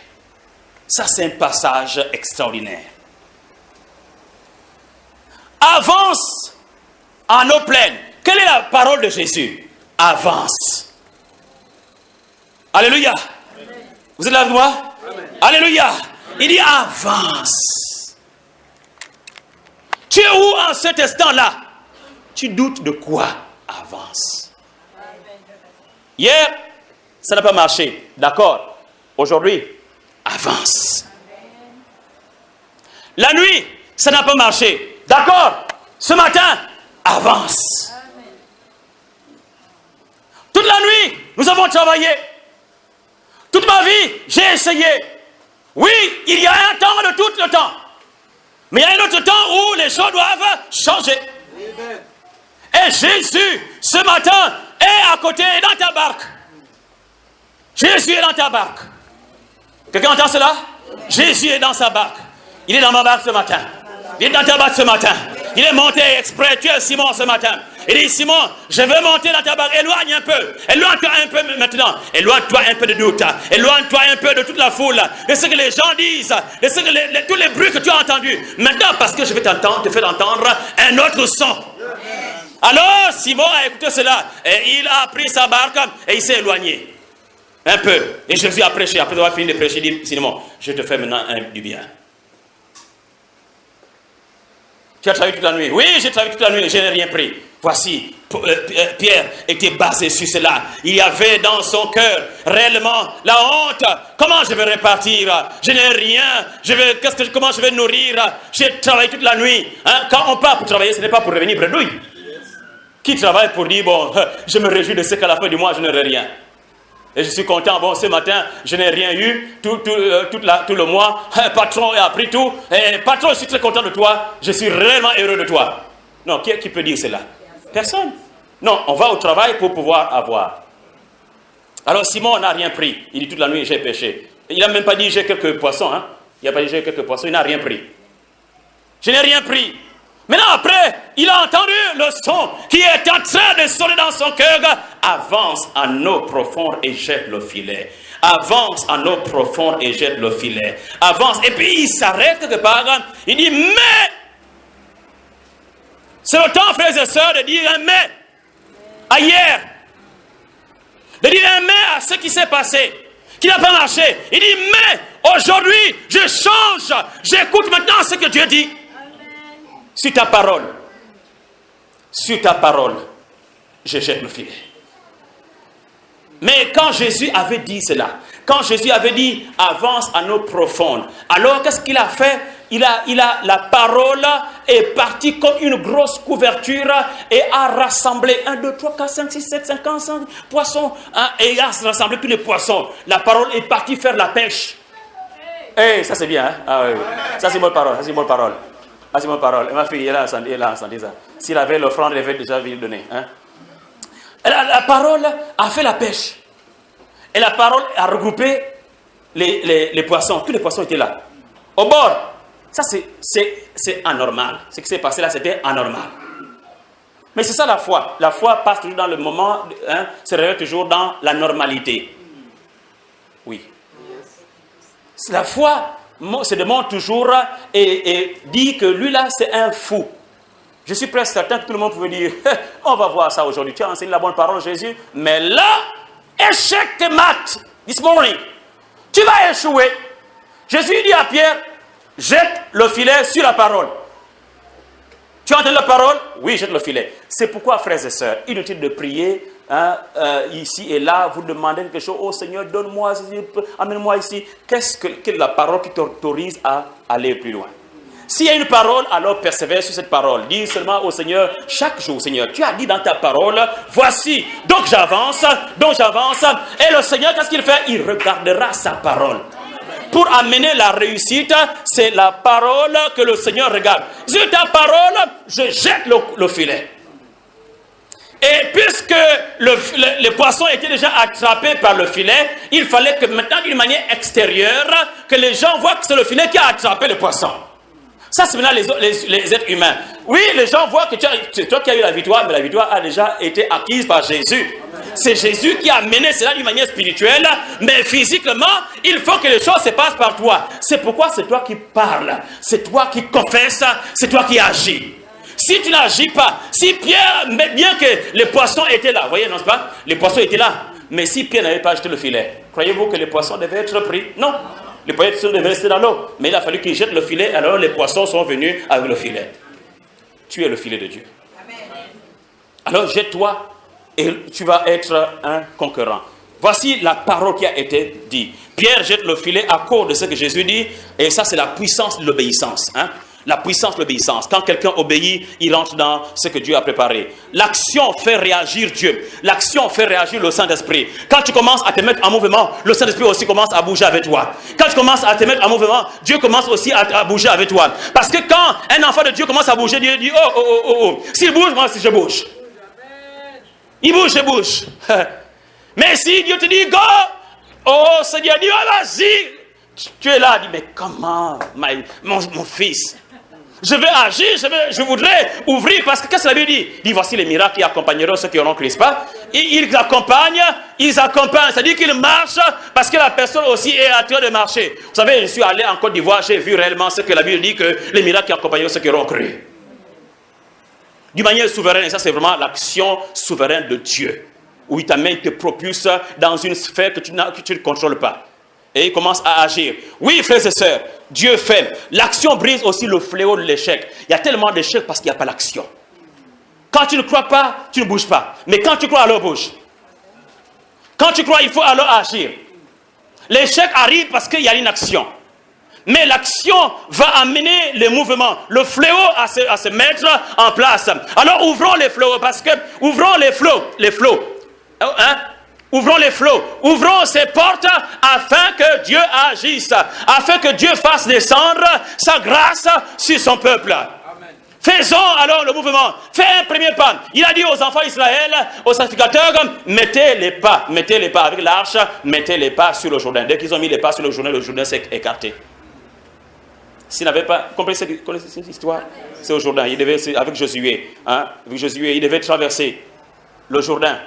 Ça, c'est un passage extraordinaire. Avance en eau pleine. Quelle est la parole de Jésus? Avance. Alléluia. Amen. Vous êtes là avec moi? Amen. Alléluia. Il dit avance. Tu es où en cet instant-là? Tu doutes de quoi? Avance. Hier, ça n'a pas marché. D'accord. Aujourd'hui, avance. La nuit, ça n'a pas marché. D'accord. Ce matin, avance. Toute la nuit, nous avons travaillé. Toute ma vie, j'ai essayé. Oui, il y a un temps de tout le temps. Mais il y a un autre temps où les choses doivent changer. Amen. Et Jésus, ce matin, est à côté, est dans ta barque. Jésus est dans ta barque. Quelqu'un entend cela? Jésus est dans sa barque. Il est dans ma barque ce matin. Il est dans ta barque ce matin. Il est monté exprès. Tu es Simon ce matin. Il dit, Simon, je veux monter dans ta barque. Éloigne un peu. Éloigne-toi un peu maintenant. Éloigne-toi un peu de doute. Éloigne-toi un peu de toute la foule. De ce que les gens disent. De ce que tous les bruits que tu as entendus. Maintenant, parce que je vais te faire entendre un autre son. Alors, Simon a écouté cela. Et il a pris sa barque et il s'est éloigné. Un peu. Et Jésus a prêché. Après avoir fini de prêcher, il dit, Simon, je te fais maintenant du bien. Tu as travaillé toute la nuit. Oui, j'ai travaillé toute la nuit, je n'ai rien pris. Voici, Pierre était basé sur cela. Il y avait dans son cœur réellement la honte. Comment je vais répartir? Je n'ai rien. Comment je vais nourrir? J'ai travaillé toute la nuit. Hein? Quand on part pour travailler, ce n'est pas pour revenir bredouille. Qui travaille pour dire, bon, je me réjouis de ce qu'à la fin du mois, je n'aurai rien. Et je suis content, bon, ce matin, je n'ai rien eu, tout le mois, patron a pris tout, et patron, je suis très content de toi, je suis réellement heureux de toi. Non, qui peut dire cela? Personne. Non, on va au travail pour pouvoir avoir. Alors Simon n'a rien pris, il dit toute la nuit, j'ai pêché. Il n'a même pas dit j'ai quelques poissons, hein. Il n'a pas dit j'ai quelques poissons, il n'a rien pris. Je n'ai rien pris. Maintenant, après, il a entendu le son qui est en train de sonner dans son cœur. Avance en eau profonde et jette le filet. Avance en eau profonde et jette le filet. Avance. Et puis, il s'arrête quelque part. Il dit, mais. C'est le temps, frères et sœurs, de dire un mais à hier. De dire un mais à ce qui s'est passé, qui n'a pas marché. Il dit, mais aujourd'hui, je change. J'écoute maintenant ce que Dieu dit. Sur ta parole, je jette le filet. Mais quand Jésus avait dit cela, quand Jésus avait dit avance à eau profonde, alors qu'est-ce qu'il a fait? La parole est partie comme une grosse couverture et a rassemblé 1, 2, 3, 4, 5, 6, 7, 5, 5 poissons, hein, et a rassemblé tous les poissons. La parole est partie faire la pêche. Eh, ça c'est bien, hein? Ah, oui. Ça c'est bonne parole, ça c'est bonne parole. Ah, c'est bonne parole. Et ma fille, elle a entendu ça. S'il avait l'offrande, elle avait déjà vu le donner. Hein? La parole a fait la pêche. Et la parole a regroupé les poissons. Tous les poissons étaient là. Au bord. Ça, c'est anormal. Ce qui s'est passé là, c'était anormal. Mais c'est ça la foi. La foi passe toujours dans le moment, hein, se révèle toujours dans la normalité. Oui. La foi se demande toujours et dit que lui là, c'est un fou. Je suis presque certain que tout le monde pouvait dire, on va voir ça aujourd'hui. Tu as enseigné la bonne parole, Jésus. Mais là, échec tes maths this morning. Tu vas échouer. Jésus dit à Pierre, jette le filet sur la parole. Tu as entendu la parole? Oui, jette le filet. C'est pourquoi, frères et sœurs, inutile de prier ici et là, vous demandez quelque chose. Oh Seigneur, donne-moi, amène-moi ici. Quelle est la parole qui t'autorise à aller plus loin? S'il y a une parole, alors persévère sur cette parole. Dis seulement au Seigneur, chaque jour, Seigneur, tu as dit dans ta parole, voici, donc j'avance. Et le Seigneur, qu'est-ce qu'il fait? Il regardera sa parole. Pour amener la réussite, c'est la parole que le Seigneur regarde. Sur ta parole, je jette le filet. Et puisque les poissons étaient déjà attrapés par le filet, il fallait que maintenant, d'une manière extérieure, que les gens voient que c'est le filet qui a attrapé le poisson. Ça, c'est maintenant les êtres humains. Oui, les gens voient que c'est toi qui as eu la victoire, mais la victoire a déjà été acquise par Jésus. C'est Jésus qui a mené cela d'une manière spirituelle, mais physiquement, il faut que les choses se passent par toi. C'est pourquoi c'est toi qui parles, c'est toi qui confesses, c'est toi qui agis. Si tu n'agis pas, si Pierre, bien que les poissons étaient là, vous voyez, non pas? Les poissons étaient là, mais si Pierre n'avait pas jeté le filet, croyez-vous que les poissons devaient être pris? Non. Les poissons devaient rester dans l'eau, mais il a fallu qu'il jette le filet, alors les poissons sont venus avec le filet. Tu es le filet de Dieu. Alors jette-toi et tu vas être un conquérant. Voici la parole qui a été dite. Pierre jette le filet à cause de ce que Jésus dit, et ça c'est la puissance de l'obéissance. Hein? La puissance de l'obéissance. Quand quelqu'un obéit, il entre dans ce que Dieu a préparé. L'action fait réagir Dieu. L'action fait réagir le Saint-Esprit. Quand tu commences à te mettre en mouvement, le Saint-Esprit aussi commence à bouger avec toi. Quand tu commences à te mettre en mouvement, Dieu commence aussi à bouger avec toi. Parce que quand un enfant de Dieu commence à bouger, Dieu dit, oh. S'il bouge, moi aussi je bouge. Il bouge, je bouge. Mais si Dieu te dit, go, oh Seigneur, dis, vas-y. Tu es là, dis, mais comment, mon fils? Je vais agir, je voudrais ouvrir, parce que qu'est-ce que la Bible dit? Il dit, voici les miracles qui accompagneront ceux qui auront Christ, pas? Et ils accompagnent, c'est-à-dire qu'ils marchent, parce que la personne aussi est en train de marcher. Vous savez, je suis allé en Côte d'Ivoire, j'ai vu réellement ce que la Bible dit, que les miracles qui accompagneront ceux qui auront cru. D'une manière souveraine, et ça c'est vraiment l'action souveraine de Dieu, où il t'amène, il te propulse dans une sphère que tu ne contrôles pas. Et il commence à agir. Oui, frères et sœurs, Dieu fait. L'action brise aussi le fléau de l'échec. Il y a tellement d'échecs parce qu'il n'y a pas l'action. Quand tu ne crois pas, tu ne bouges pas. Mais quand tu crois, alors bouge. Quand tu crois, il faut alors agir. L'échec arrive parce qu'il y a une action. Mais l'action va amener le mouvement, le fléau à se mettre en place. Alors ouvrons les fléaux, parce que ouvrons les flots. Hein? Ouvrons les flots, ouvrons ces portes afin que Dieu agisse, afin que Dieu fasse descendre sa grâce sur son peuple. Amen. Faisons alors le mouvement. Fais un premier pas. Il a dit aux enfants d'Israël, aux sacrificateurs, mettez les pas avec l'arche, mettez les pas sur le Jourdain. Dès qu'ils ont mis les pas sur le Jourdain s'est écarté. S'ils n'avaient pas compris cette histoire, c'est au Jourdain. Il devait, avec Josué, il devait traverser le Jourdain.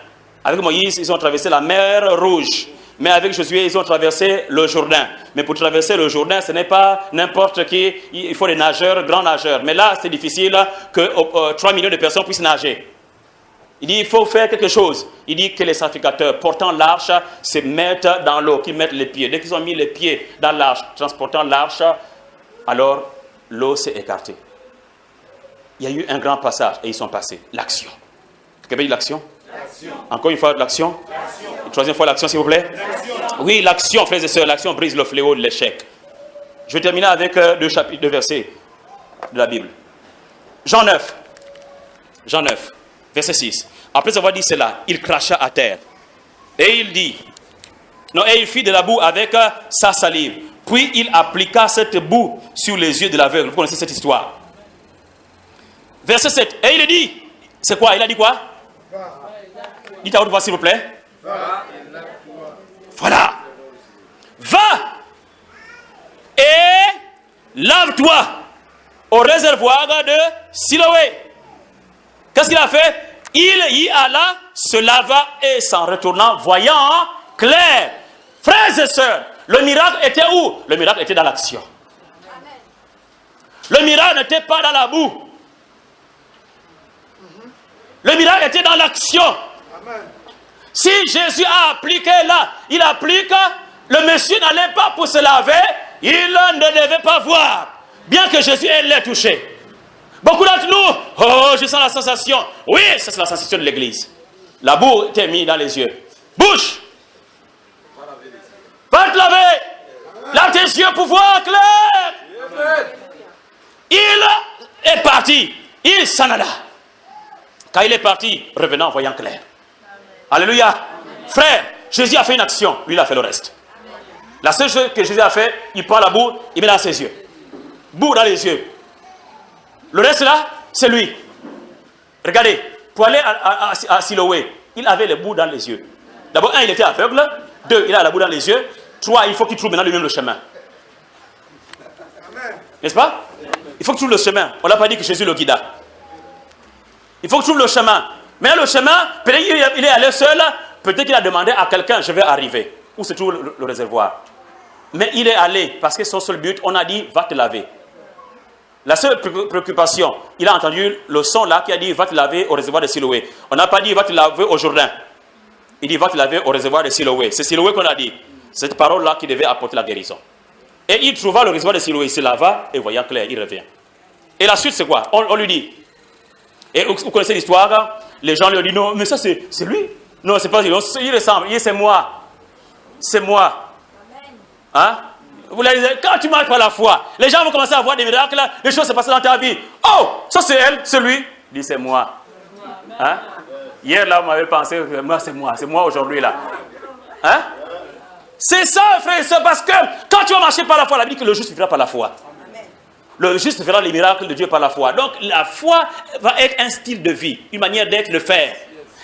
Avec Moïse, ils ont traversé la mer Rouge. Mais avec Josué, ils ont traversé le Jourdain. Mais pour traverser le Jourdain, ce n'est pas n'importe qui. Il faut des nageurs, grands nageurs. Mais là, c'est difficile que 3 millions de personnes puissent nager. Il dit, il faut faire quelque chose. Il dit que les sacrificateurs portant l'arche se mettent dans l'eau, qu'ils mettent les pieds. Dès qu'ils ont mis les pieds dans l'arche, transportant l'arche, alors l'eau s'est écartée. Il y a eu un grand passage et ils sont passés. L'action. Quelqu'un dit l'action? Encore une fois, l'action. Une troisième fois, l'action, s'il vous plaît. Oui, l'action, frères et sœurs, l'action brise le fléau de l'échec. Je vais terminer avec deux versets de la Bible. Jean 9, verset 6. Après avoir dit cela, il cracha à terre. Et il dit, et il fit de la boue avec sa salive. Puis il appliqua cette boue sur les yeux de l'aveugle. Vous connaissez cette histoire. Verset 7. Et il dit, c'est quoi? Il a dit quoi? Dites à haute voix, s'il vous plaît. Voilà. Va et lave-toi au réservoir de Siloé. Qu'est-ce qu'il a fait? Il y alla, se lava et s'en retournant, voyant clair. Frères et sœurs, le miracle était où? Le miracle était dans l'action. Le miracle n'était pas dans la boue. Le miracle était dans l'action. Si Jésus a appliqué là, il applique, le monsieur n'allait pas pour se laver, il ne devait pas voir, bien que Jésus l'ait touché. Beaucoup d'entre nous, oh, je sens la sensation. Oui, ça c'est la sensation de l'église. La boue était mise dans les yeux. Bouche. Va te laver. Lave tes yeux pour voir clair. Il est parti. Il s'en alla. Quand il est parti, revenant, voyant clair. Alléluia. Frère, Jésus a fait une action. Lui, il a fait le reste. La seule chose que Jésus a fait, il prend la boue, il met dans ses yeux. Boue dans les yeux. Le reste là, c'est lui. Regardez, pour aller à Siloé, il avait les boues dans les yeux. D'abord, il était aveugle. 2, il a la boue dans les yeux. 3, il faut qu'il trouve maintenant lui-même le chemin. N'est-ce pas? Il faut qu'il trouve le chemin. On n'a pas dit que Jésus le guida. Il faut qu'il trouve le chemin. Mais le chemin, peut-être qu'il est allé seul. Peut-être qu'il a demandé à quelqu'un, je vais arriver. Où se trouve le réservoir? Mais il est allé, parce que son seul but, on a dit, va te laver. La seule préoccupation, il a entendu le son là qui a dit, va te laver au réservoir de Siloé. On n'a pas dit, va te laver au Jourdain. Il dit, va te laver au réservoir de Siloé. C'est Siloé qu'on a dit. Cette parole-là qui devait apporter la guérison. Et il trouva le réservoir de Siloé, il se lava, et voyant clair, il revient. Et la suite, c'est quoi? On lui dit. Et vous connaissez l'histoire, les gens lui ont dit, non, mais ça c'est lui. Non, c'est pas lui, il ressemble, c'est moi. C'est moi. Hein? Vous l'avez dit, quand tu marches par la foi, les gens vont commencer à voir des miracles, les choses se passent dans ta vie. Oh, ça c'est elle, c'est lui. Il dit, c'est moi. Hein? Hier, là, vous m'avez pensé, moi, c'est moi aujourd'hui, là. Hein? C'est ça, frère et soeur, parce que quand tu vas marcher par la foi, la Bible dit que le juste vivra par la foi. Le juste fera les miracles de Dieu par la foi. Donc, la foi va être un style de vie, une manière d'être, de faire.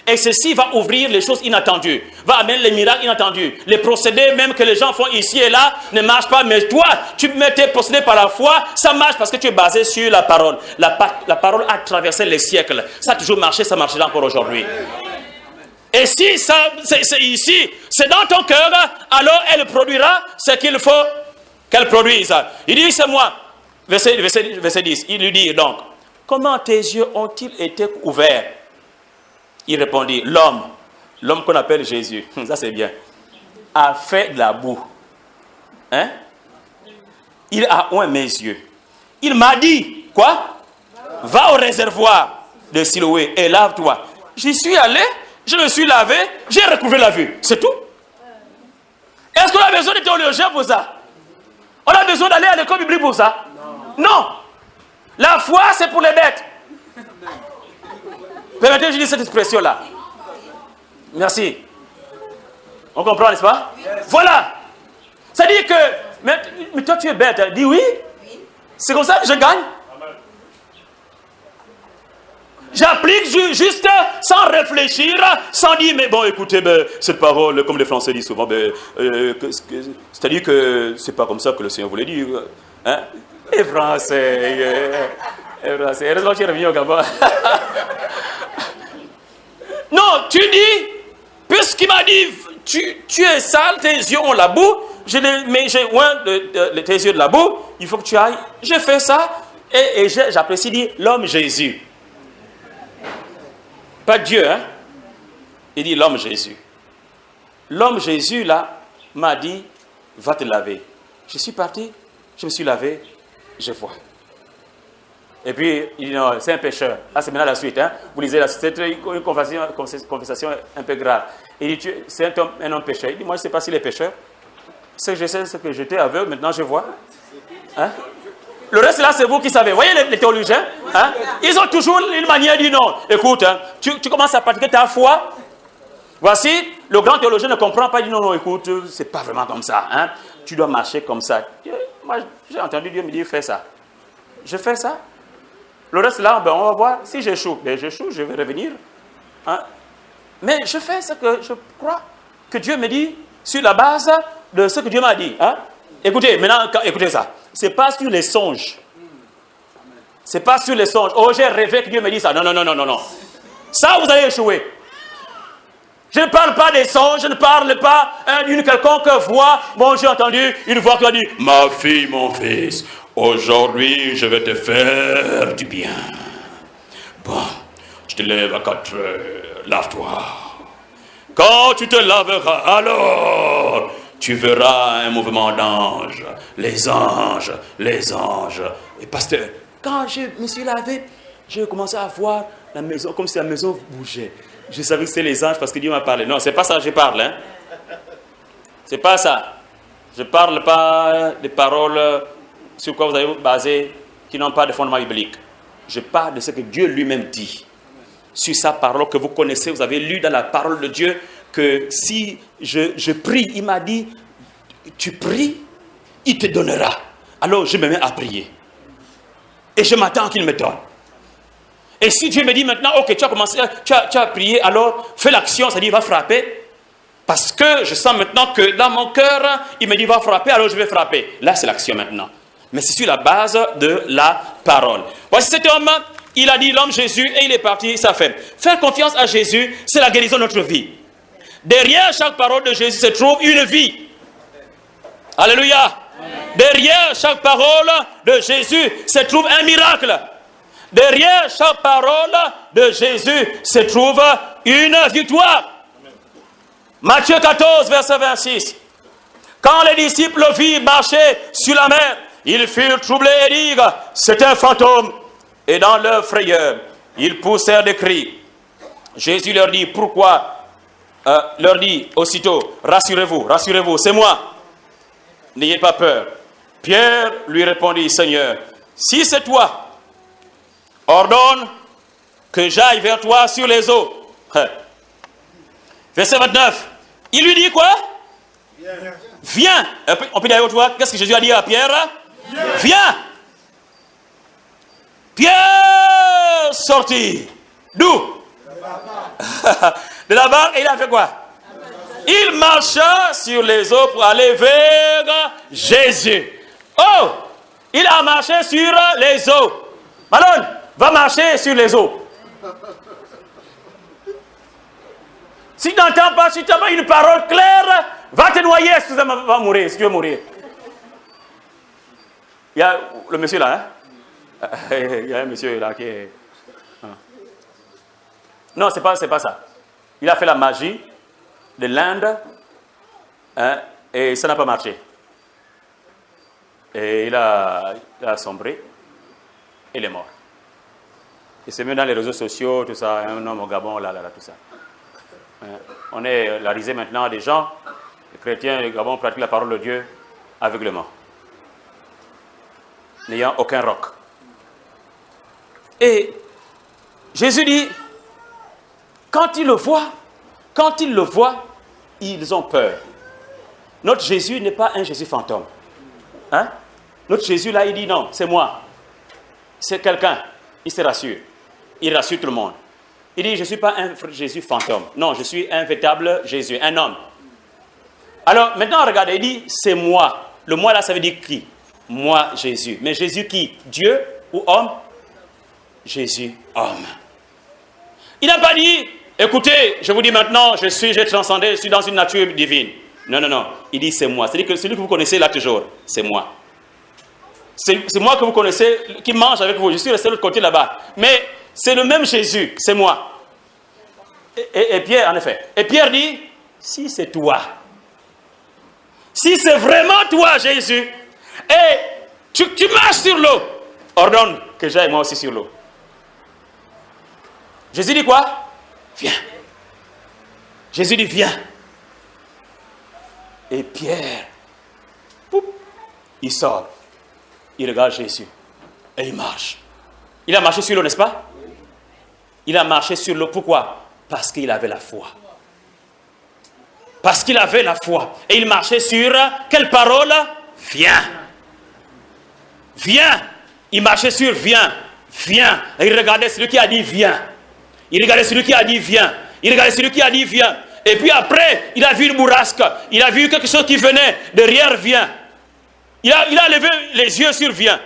Et ceci va ouvrir les choses inattendues, va amener les miracles inattendus. Les procédés même que les gens font ici et là ne marchent pas, mais toi, tu mets tes procédés par la foi, ça marche parce que tu es basé sur la parole. La parole a traversé les siècles. Ça a toujours marché, ça marchera encore aujourd'hui. Et si ça, c'est ici, c'est dans ton cœur, alors elle produira ce qu'il faut qu'elle produise. Il dit, c'est moi. Verset 10, il lui dit donc, comment tes yeux ont-ils été ouverts? Il répondit, l'homme qu'on appelle Jésus, ça c'est bien, a fait de la boue. Hein? Il a oint mes yeux. Il m'a dit, quoi? Va au réservoir de Siloé et lave-toi. J'y suis allé, je me suis lavé, j'ai recouvré la vue. C'est tout. Est-ce qu'on a besoin de théologien pour ça? On a besoin d'aller à l'école biblique pour ça? Non. La foi, c'est pour les bêtes. Permettez-moi de dire cette expression-là. Merci. On comprend, n'est-ce pas? Voilà. C'est-à-dire que, mais toi tu es bête. Dis oui. C'est comme ça que je gagne. J'applique juste sans réfléchir, sans dire, mais bon, écoutez, cette parole, comme les Français disent souvent, c'est-à-dire que c'est pas comme ça que le Seigneur voulait dire. Hein? Les Français, heureusement que tu es revenu au Gabon. Non, tu dis, puisqu'il m'a dit, tu es sale, tes yeux ont la boue, j'ai oint tes yeux de la boue, il faut que tu ailles. J'ai fait ça, et j'apprécie dire l'homme Jésus. Pas Dieu, hein? Il dit l'homme Jésus. L'homme Jésus, là, m'a dit, va te laver. Je suis parti, je me suis lavé, je vois. Et puis, il dit non, c'est un pécheur. Ah, c'est maintenant la suite. Hein. Vous lisez la suite, c'est une conversation un peu grave. Il dit, c'est un homme pécheur. Il dit, moi, je ne sais pas s'il est pécheur. Ce que je sais, c'est que j'étais aveugle, maintenant je vois. Hein? Le reste, là, c'est vous qui savez. Vous voyez les théologiens, hein? Ils ont toujours une manière de dire non. Écoute, hein, tu commences à pratiquer ta foi. Voici, le grand théologien ne comprend pas. Il dit non, écoute, c'est pas vraiment comme ça. Hein? Tu dois marcher comme ça. Moi, j'ai entendu Dieu me dire, fais ça. Je fais ça. Le reste, là, ben, on va voir. Si j'échoue, ben, j'échoue, je vais revenir. Hein? Mais je fais ce que je crois que Dieu me dit sur la base de ce que Dieu m'a dit. Hein? Écoutez, maintenant, écoutez ça. Ce n'est pas sur les songes. Ce n'est pas sur les songes. Oh, j'ai rêvé que Dieu me dit ça. Non, non, non, non, non, non. Ça, vous allez échouer. Je ne parle pas des songes, je ne parle pas d'une quelconque voix. Bon, j'ai entendu une voix qui a dit, ma fille, mon fils, aujourd'hui, je vais te faire du bien. Bon, tu te lèves à 4 heures, lave-toi. Quand tu te laveras, alors, tu verras un mouvement d'anges. Les anges, les anges. Et pasteur, quand je me suis lavé, j'ai commencé à voir la maison, comme si la maison bougeait. Je savais que c'était les anges parce que Dieu m'a parlé. Non, c'est pas ça que je parle. Hein. C'est pas ça. Je ne parle pas des paroles sur quoi vous avez basé qui n'ont pas de fondement biblique. Je parle de ce que Dieu lui-même dit. Sur sa parole que vous connaissez, vous avez lu dans la parole de Dieu que si je prie, il m'a dit, tu pries, il te donnera. Alors je me mets à prier. Et je m'attends qu'il me donne. Et si Dieu me dit maintenant, ok, tu as commencé, tu as prié, alors fais l'action, ça dit, va frapper. Parce que je sens maintenant que dans mon cœur, il me dit, va frapper, alors je vais frapper. Là, c'est l'action maintenant. Mais c'est sur la base de la parole. Voici cet homme, il a dit l'homme Jésus et il est parti, ça fait. Faire confiance à Jésus, c'est la guérison de notre vie. Derrière chaque parole de Jésus se trouve une vie. Alléluia. Derrière chaque parole de Jésus se trouve un miracle. Derrière chaque parole de Jésus se trouve une victoire. Matthieu 14, verset 26. Quand les disciples le virent marcher sur la mer, ils furent troublés et dirent, c'est un fantôme. Et dans leur frayeur, ils poussèrent des cris. Jésus leur dit, pourquoi leur dit aussitôt, rassurez-vous, rassurez-vous, c'est moi. N'ayez pas peur. Pierre lui répondit, Seigneur, si c'est toi, ordonne que j'aille vers toi sur les eaux. Verset 29. Il lui dit quoi? Viens. On peut dire au toi, qu'est-ce que Jésus a dit à Pierre? Viens. Pierre sortit. D'où? De la barque. Et il a fait quoi? Il marcha sur les eaux pour aller vers Jésus. Oh! Il a marché sur les eaux. Malone, va marcher sur les eaux. Si tu n'entends pas, si tu n'as pas une parole claire, va te noyer, si tu vas mourir, si tu veux mourir. Il y a le monsieur là, hein? Il y a un monsieur là qui est... Non, c'est pas ça. Il a fait la magie de l'Inde, hein, et ça n'a pas marché. Et il a sombré, et il est mort. Et c'est même dans les réseaux sociaux, tout ça, un homme au Gabon, là, tout ça. On est la risée maintenant des gens, les chrétiens au Gabon pratiquent la parole de Dieu aveuglement, n'ayant aucun roc. Et Jésus dit, quand ils le voient, ils ont peur. Notre Jésus n'est pas un Jésus fantôme. Hein? Notre Jésus là, il dit non, c'est moi. C'est quelqu'un. Il se rassure. Il rassure tout le monde. Il dit, je ne suis pas un Jésus fantôme. Non, je suis un véritable Jésus, un homme. Alors, maintenant, regardez, il dit, c'est moi. Le moi là, ça veut dire qui? Moi, Jésus. Mais Jésus qui? Dieu ou homme? Jésus, homme. Il n'a pas dit, écoutez, je vous dis maintenant, j'ai transcendé, je suis dans une nature divine. Non, non, non. Il dit, c'est moi. C'est-à-dire que celui que vous connaissez là toujours, c'est moi. C'est moi que vous connaissez, qui mange avec vous. Je suis resté de l'autre côté là-bas. Mais c'est le même Jésus, c'est moi. Et Pierre, en effet. Et Pierre dit, si c'est toi, si c'est vraiment toi, Jésus, et tu marches sur l'eau, ordonne que j'aille moi aussi sur l'eau. Jésus dit quoi? Viens. Jésus dit viens. Et Pierre, poup, il sort. Il regarde Jésus. Et il marche. Il a marché sur l'eau, n'est-ce pas? Il a marché sur l'eau. Pourquoi? Parce qu'il avait la foi. Parce qu'il avait la foi. Et il marchait sur quelle parole? Viens. Viens. Il marchait sur viens. Viens. Et il regardait celui qui a dit viens. Il regardait celui qui a dit viens. Il regardait celui qui a dit viens. Et puis après, il a vu une bourrasque. Il a vu quelque chose qui venait derrière viens. Il a levé les yeux sur viens.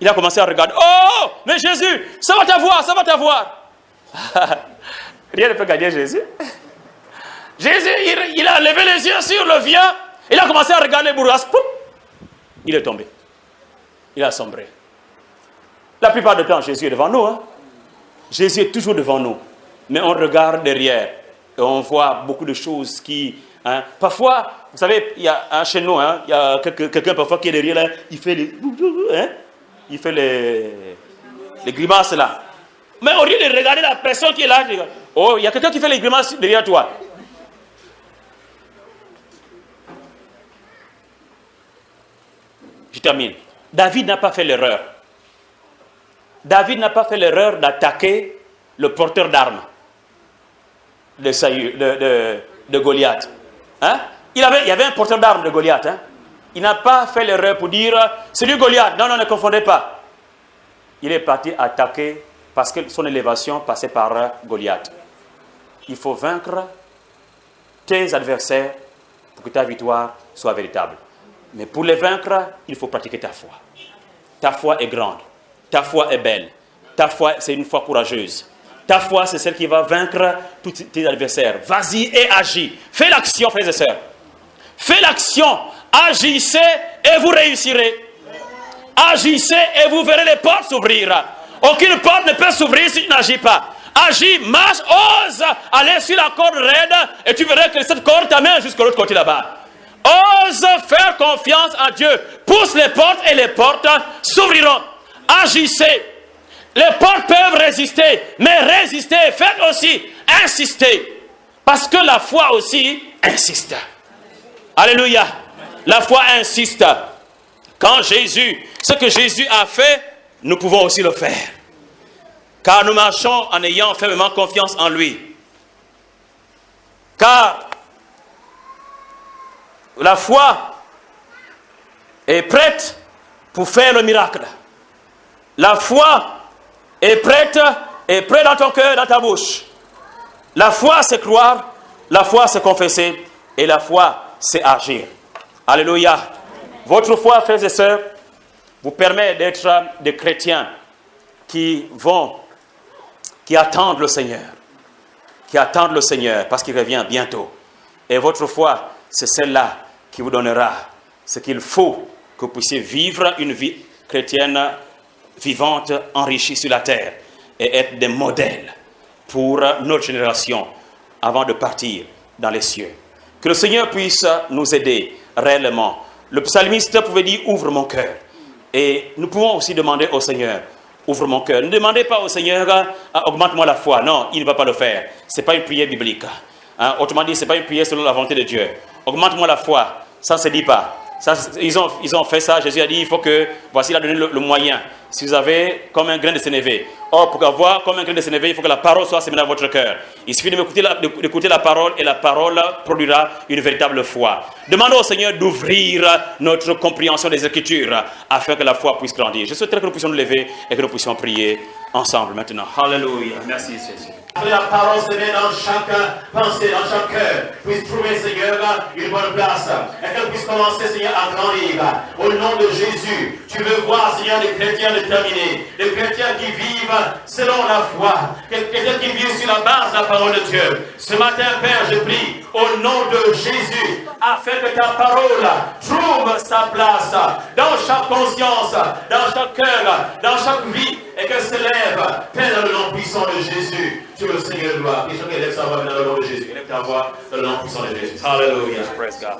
Il a commencé à regarder. Oh, mais Jésus, ça va t'avoir, ça va t'avoir. Rien ne peut gagner Jésus. Jésus, il a levé les yeux sur le viens. Il a commencé à regarder les bourrasques. Il est tombé. Il a sombré. La plupart du temps, Jésus est devant nous. Hein? Jésus est toujours devant nous. Mais on regarde derrière. Et on voit beaucoup de choses qui... Hein, parfois, vous savez, il y a chez nous, hein, il y a quelqu'un parfois qui est derrière là, il fait les... Hein, il fait les grimaces là. Mais au lieu de regarder la personne qui est là, oh, il y a quelqu'un qui fait les grimaces derrière toi. Je termine. David n'a pas fait l'erreur. David n'a pas fait l'erreur d'attaquer le porteur d'armes de Goliath. Hein? Il y avait un porteur d'armes de Goliath. Hein? Il n'a pas fait l'erreur pour dire c'est lui Goliath. Non, ne confondez pas. Il est parti attaquer parce que son élévation passait par Goliath. Il faut vaincre tes adversaires pour que ta victoire soit véritable. Mais pour les vaincre, il faut pratiquer ta foi. Ta foi est grande. Ta foi est belle. Ta foi, c'est une foi courageuse. Ta foi, c'est celle qui va vaincre tous tes adversaires. Vas-y et agis. Fais l'action, frères et sœurs. Fais l'action. Agissez et vous réussirez. Agissez et vous verrez les portes s'ouvrir. Aucune porte ne peut s'ouvrir si tu n'agis pas. Agis, marche, ose aller sur la corde raide et tu verras que cette corde t'amène jusqu'à l'autre côté là-bas. Ose faire confiance en Dieu. Pousse les portes et les portes s'ouvriront. Agissez. Les portes peuvent résister, mais résister, faites aussi insister. Parce que la foi aussi insiste. Alléluia. La foi insiste. Quand ce que Jésus a fait, nous pouvons aussi le faire. Car nous marchons en ayant fermement confiance en lui. Car la foi est prête pour faire le miracle. La foi est prête dans ton cœur, dans ta bouche. La foi, c'est croire. La foi, c'est confesser. Et la foi, c'est agir. Alléluia. Votre foi, frères et sœurs, vous permet d'être des chrétiens qui attendent le Seigneur. Qui attendent le Seigneur parce qu'il revient bientôt. Et votre foi, c'est celle-là qui vous donnera ce qu'il faut que vous puissiez vivre une vie chrétienne vivante, enrichie sur la terre et être des modèles pour notre génération avant de partir dans les cieux. Que le Seigneur puisse nous aider réellement. Le psalmiste pouvait dire « Ouvre mon cœur ». Et nous pouvons aussi demander au Seigneur « Ouvre mon cœur ». Ne demandez pas au Seigneur « Augmente-moi la foi ». Non, il ne va pas le faire. Ce n'est pas une prière biblique. Hein? Autrement dit, ce n'est pas une prière selon la volonté de Dieu. « Augmente-moi la foi ». Ça ne se dit pas. Ça, ils ont fait ça. Jésus a dit, il faut que, voici, il a donné le moyen. Si vous avez comme un grain de sénévé. Or, pour avoir comme un grain de sénévé, il faut que la parole soit sémée dans votre cœur. Il suffit d'écouter la parole et la parole produira une véritable foi. Demandons au Seigneur d'ouvrir notre compréhension des Écritures afin que la foi puisse grandir. Je souhaiterais que nous puissions nous lever et que nous puissions prier ensemble maintenant. Alléluia. Merci Jésus. Que la parole se met dans chaque pensée, dans chaque cœur, puisse trouver, Seigneur, une bonne place. Et qu'elle puisse commencer, Seigneur, à grandir. Au nom de Jésus, tu veux voir, Seigneur, des chrétiens déterminés, des chrétiens qui vivent selon la foi, des chrétiens qui vivent sur la base de la parole de Dieu. Ce matin, Père, je prie, au nom de Jésus, afin que ta parole trouve sa place dans chaque conscience, dans chaque cœur, dans chaque vie, et qu'elle s'élève, Père, dans le nom puissant de Jésus. Tu es le Seigneur de gloire. Et chacun élève sa voix dans le nom de Jésus. Élève ta voix dans le nom puissant de Jésus. Hallelujah. Praise God.